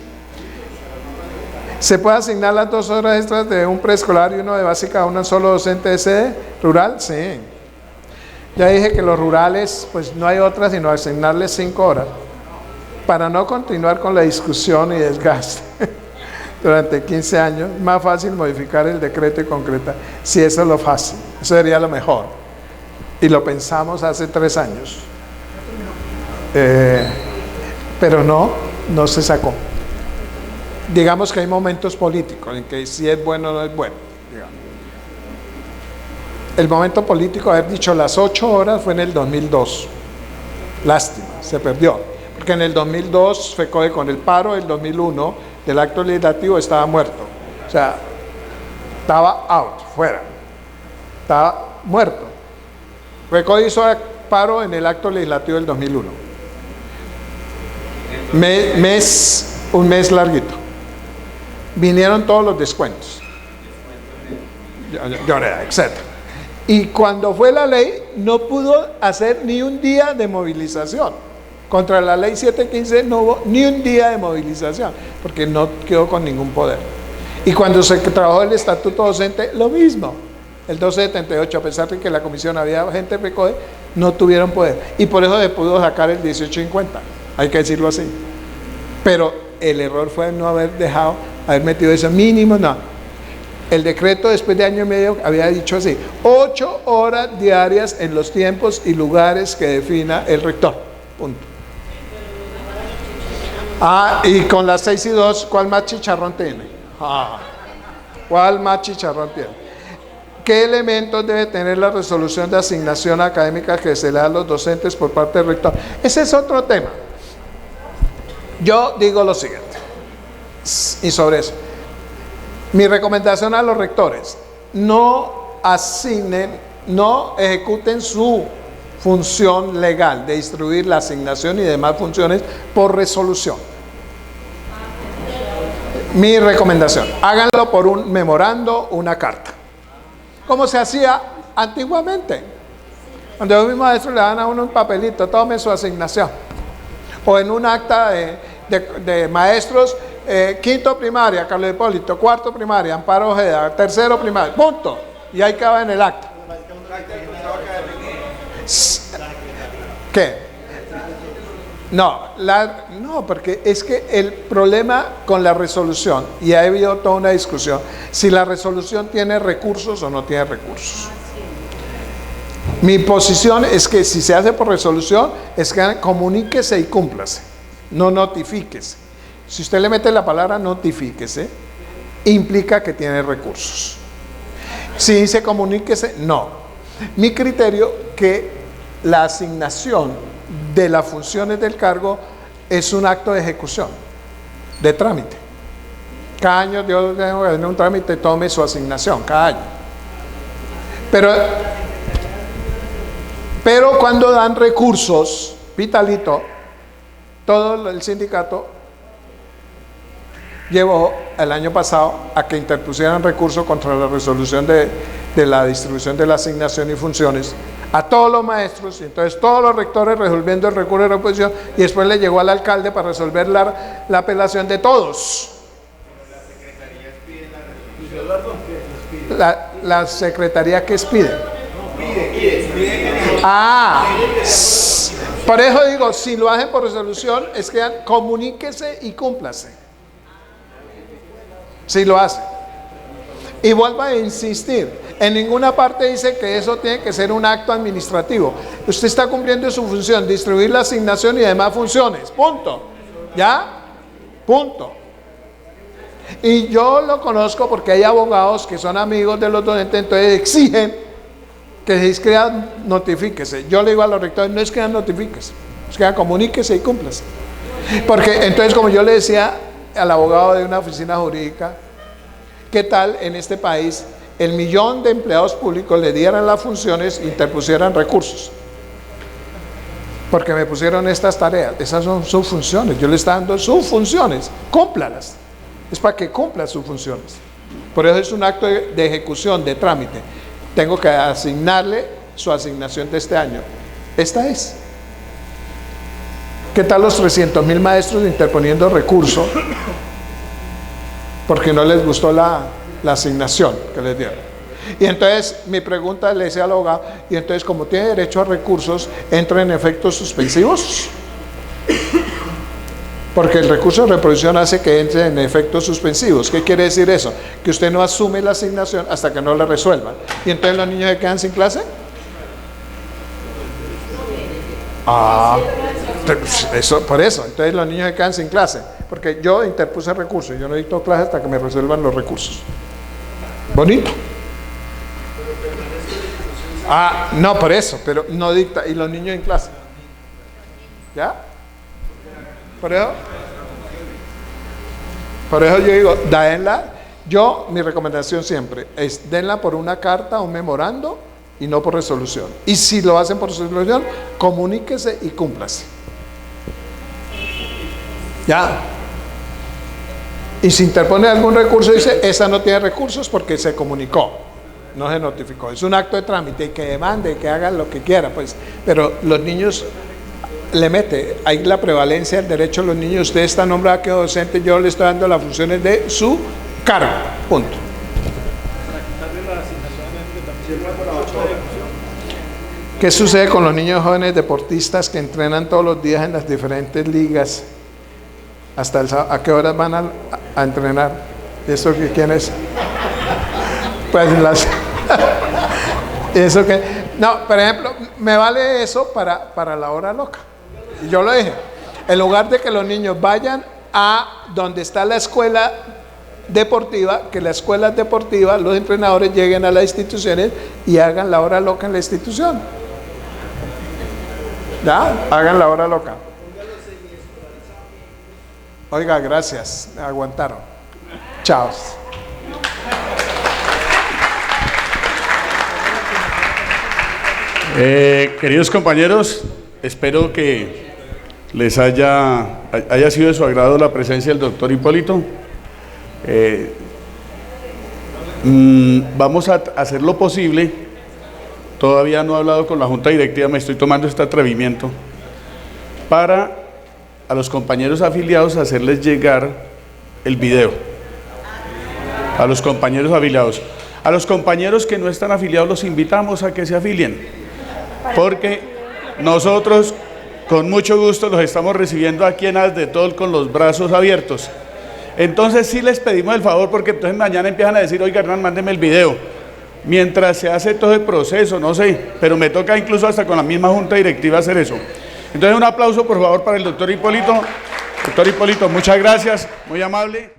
¿Se puede asignar las 2 horas extras de un preescolar y uno de básica a un solo docente de sede rural? Sí. Ya dije que los rurales, pues no hay otra sino asignarles 5 horas para no continuar con la discusión y desgaste durante 15 años. Más fácil modificar el decreto y concretar. Si eso es lo fácil, eso sería lo mejor. Y lo pensamos hace 3 años. Pero no se sacó. Digamos que hay momentos políticos en que si es bueno o no es bueno, digamos. El momento político de haber dicho las 8 horas fue en el 2002. Lástima, se perdió. Porque en el 2002 FECODE con el paro del 2001 del acto legislativo estaba muerto. O sea, estaba out, fuera. Estaba muerto. FECODE hizo paro en el acto legislativo del 2001. Un mes larguito. Vinieron todos los descuentos, etc. Y cuando fue la ley, no pudo hacer ni un día de movilización. Contra la ley 715 no hubo ni un día de movilización, porque no quedó con ningún poder. Y cuando se trabajó el estatuto docente, lo mismo. El 1278, a pesar de que la comisión había gente de FECODE, no tuvieron poder. Y por eso se pudo sacar el 1850, hay que decirlo así. Pero el error fue no haber metido eso mínimo, no. El decreto después de año y medio había dicho así: 8 horas diarias en los tiempos y lugares que defina el rector. Punto. Y con las 6 y 2, ¿cuál más chicharrón tiene? ¿Cuál más chicharrón tiene? ¿Qué elementos debe tener la resolución de asignación académica que se le da a los docentes por parte del rector? Ese es otro tema. Yo digo lo siguiente, y sobre eso, mi recomendación a los rectores: no asignen, no ejecuten su función legal de distribuir la asignación y demás funciones por resolución. Mi recomendación: háganlo por un memorando, una carta, como se hacía antiguamente. Cuando a un maestro le daban a uno un papelito, tome su asignación, o en un acta de maestros, quinto primaria, Carlos Hipólito, cuarto primaria, Amparo Ojeda, tercero primaria, punto, y ahí acaba en el acta. ¿Qué? No, porque es que el problema con la resolución, y ha habido toda una discusión, si la resolución tiene recursos o no tiene recursos. Mi posición es que si se hace por resolución, es que comuníquese y cúmplase, no notifíquese. Si usted le mete la palabra notifíquese, implica que tiene recursos. Si dice comuníquese, no. Mi criterio que la asignación de las funciones del cargo es un acto de ejecución, de trámite. Cada año yo tengo que tener un trámite, tome su asignación, cada año. Pero cuando dan recursos, Vitalito, todo el sindicato llevó el año pasado a que interpusieran recursos contra la resolución de la distribución de la asignación y funciones a todos los maestros, y entonces todos los rectores resolviendo el recurso de reposición, y después le llegó al alcalde para resolver la apelación de todos. La secretaría que expide. Por eso digo, si lo hacen por resolución, es que comuníquese y cúmplase. Si lo hace. Y vuelvo a insistir, en ninguna parte dice que eso tiene que ser un acto administrativo. Usted está cumpliendo su función, distribuir la asignación y demás funciones. Punto. ¿Ya? Punto. Y yo lo conozco porque hay abogados que son amigos de los docentes, entonces exigen que se inscriban, notifíquese. Yo le digo a los rectores, no escriban notifíquese, escriban comuníquese y cúmplase. Porque entonces, como yo le decía al abogado de una oficina jurídica, ¿qué tal en este país el 1.000.000 de empleados públicos le dieran las funciones e interpusieran recursos? Porque me pusieron estas tareas, esas son sus funciones, yo le estoy dando sus funciones, cúmplalas. Es para que cumpla sus funciones. Por eso es un acto de ejecución, de trámite. Tengo que asignarle su asignación de este año. Esta es. ¿Qué tal los 300.000 maestros interponiendo recurso porque no les gustó la asignación que les dieron? Y entonces mi pregunta le decía al abogado, y entonces como tiene derecho a recursos, ¿entra en efectos suspensivos? Porque el recurso de reposición hace que entre en efectos suspensivos. ¿Qué quiere decir eso? Que usted no asume la asignación hasta que no la resuelvan. ¿Y entonces los niños se quedan sin clase? Por eso, entonces los niños se quedan sin clase. Porque yo interpuse recursos, yo no dicto clase hasta que me resuelvan los recursos. Bonito. No, por eso, pero no dicta. ¿Y los niños en clase? ¿Ya? Por eso yo digo, mi recomendación siempre es denla por una carta, un memorando y no por resolución. Y si lo hacen por resolución, comuníquese y cúmplase. Ya. Y si interpone algún recurso, dice, esa no tiene recursos porque se comunicó, no se notificó. Es un acto de trámite y que demande, que hagan lo que quiera, pues. Pero los niños le mete, hay la prevalencia del derecho de los niños. Usted está nombrado que docente, yo le estoy dando las funciones de su cargo, punto. ¿Qué sucede con los niños jóvenes deportistas que entrenan todos los días en las diferentes ligas? ¿A qué horas van a entrenar? ¿Eso que quién es? Pues eso que no, por ejemplo, me vale eso para la hora loca. Y yo lo dije, en lugar de que los niños vayan a donde está la escuela deportiva, que las escuelas deportivas, los entrenadores lleguen a las instituciones y hagan la hora loca en la institución. ¿Ya? Hagan la hora loca. Oiga, gracias, me aguantaron. Chao. Queridos compañeros, espero que les haya sido de su agrado la presencia del doctor Hipólito. Vamos a hacer lo posible. Todavía no he hablado con la Junta Directiva, me estoy tomando este atrevimiento para a los compañeros afiliados hacerles llegar el video. A los compañeros afiliados. A los compañeros que no están afiliados los invitamos a que se afilien, porque nosotros con mucho gusto los estamos recibiendo aquí en As de Tol con los brazos abiertos. Entonces sí les pedimos el favor, porque entonces mañana empiezan a decir, oiga Hernán, mándeme el video, mientras se hace todo el proceso, no sé, pero me toca incluso hasta con la misma Junta Directiva hacer eso. Entonces un aplauso por favor para el doctor Hipólito Doctor Hipólito, muchas gracias, muy amable.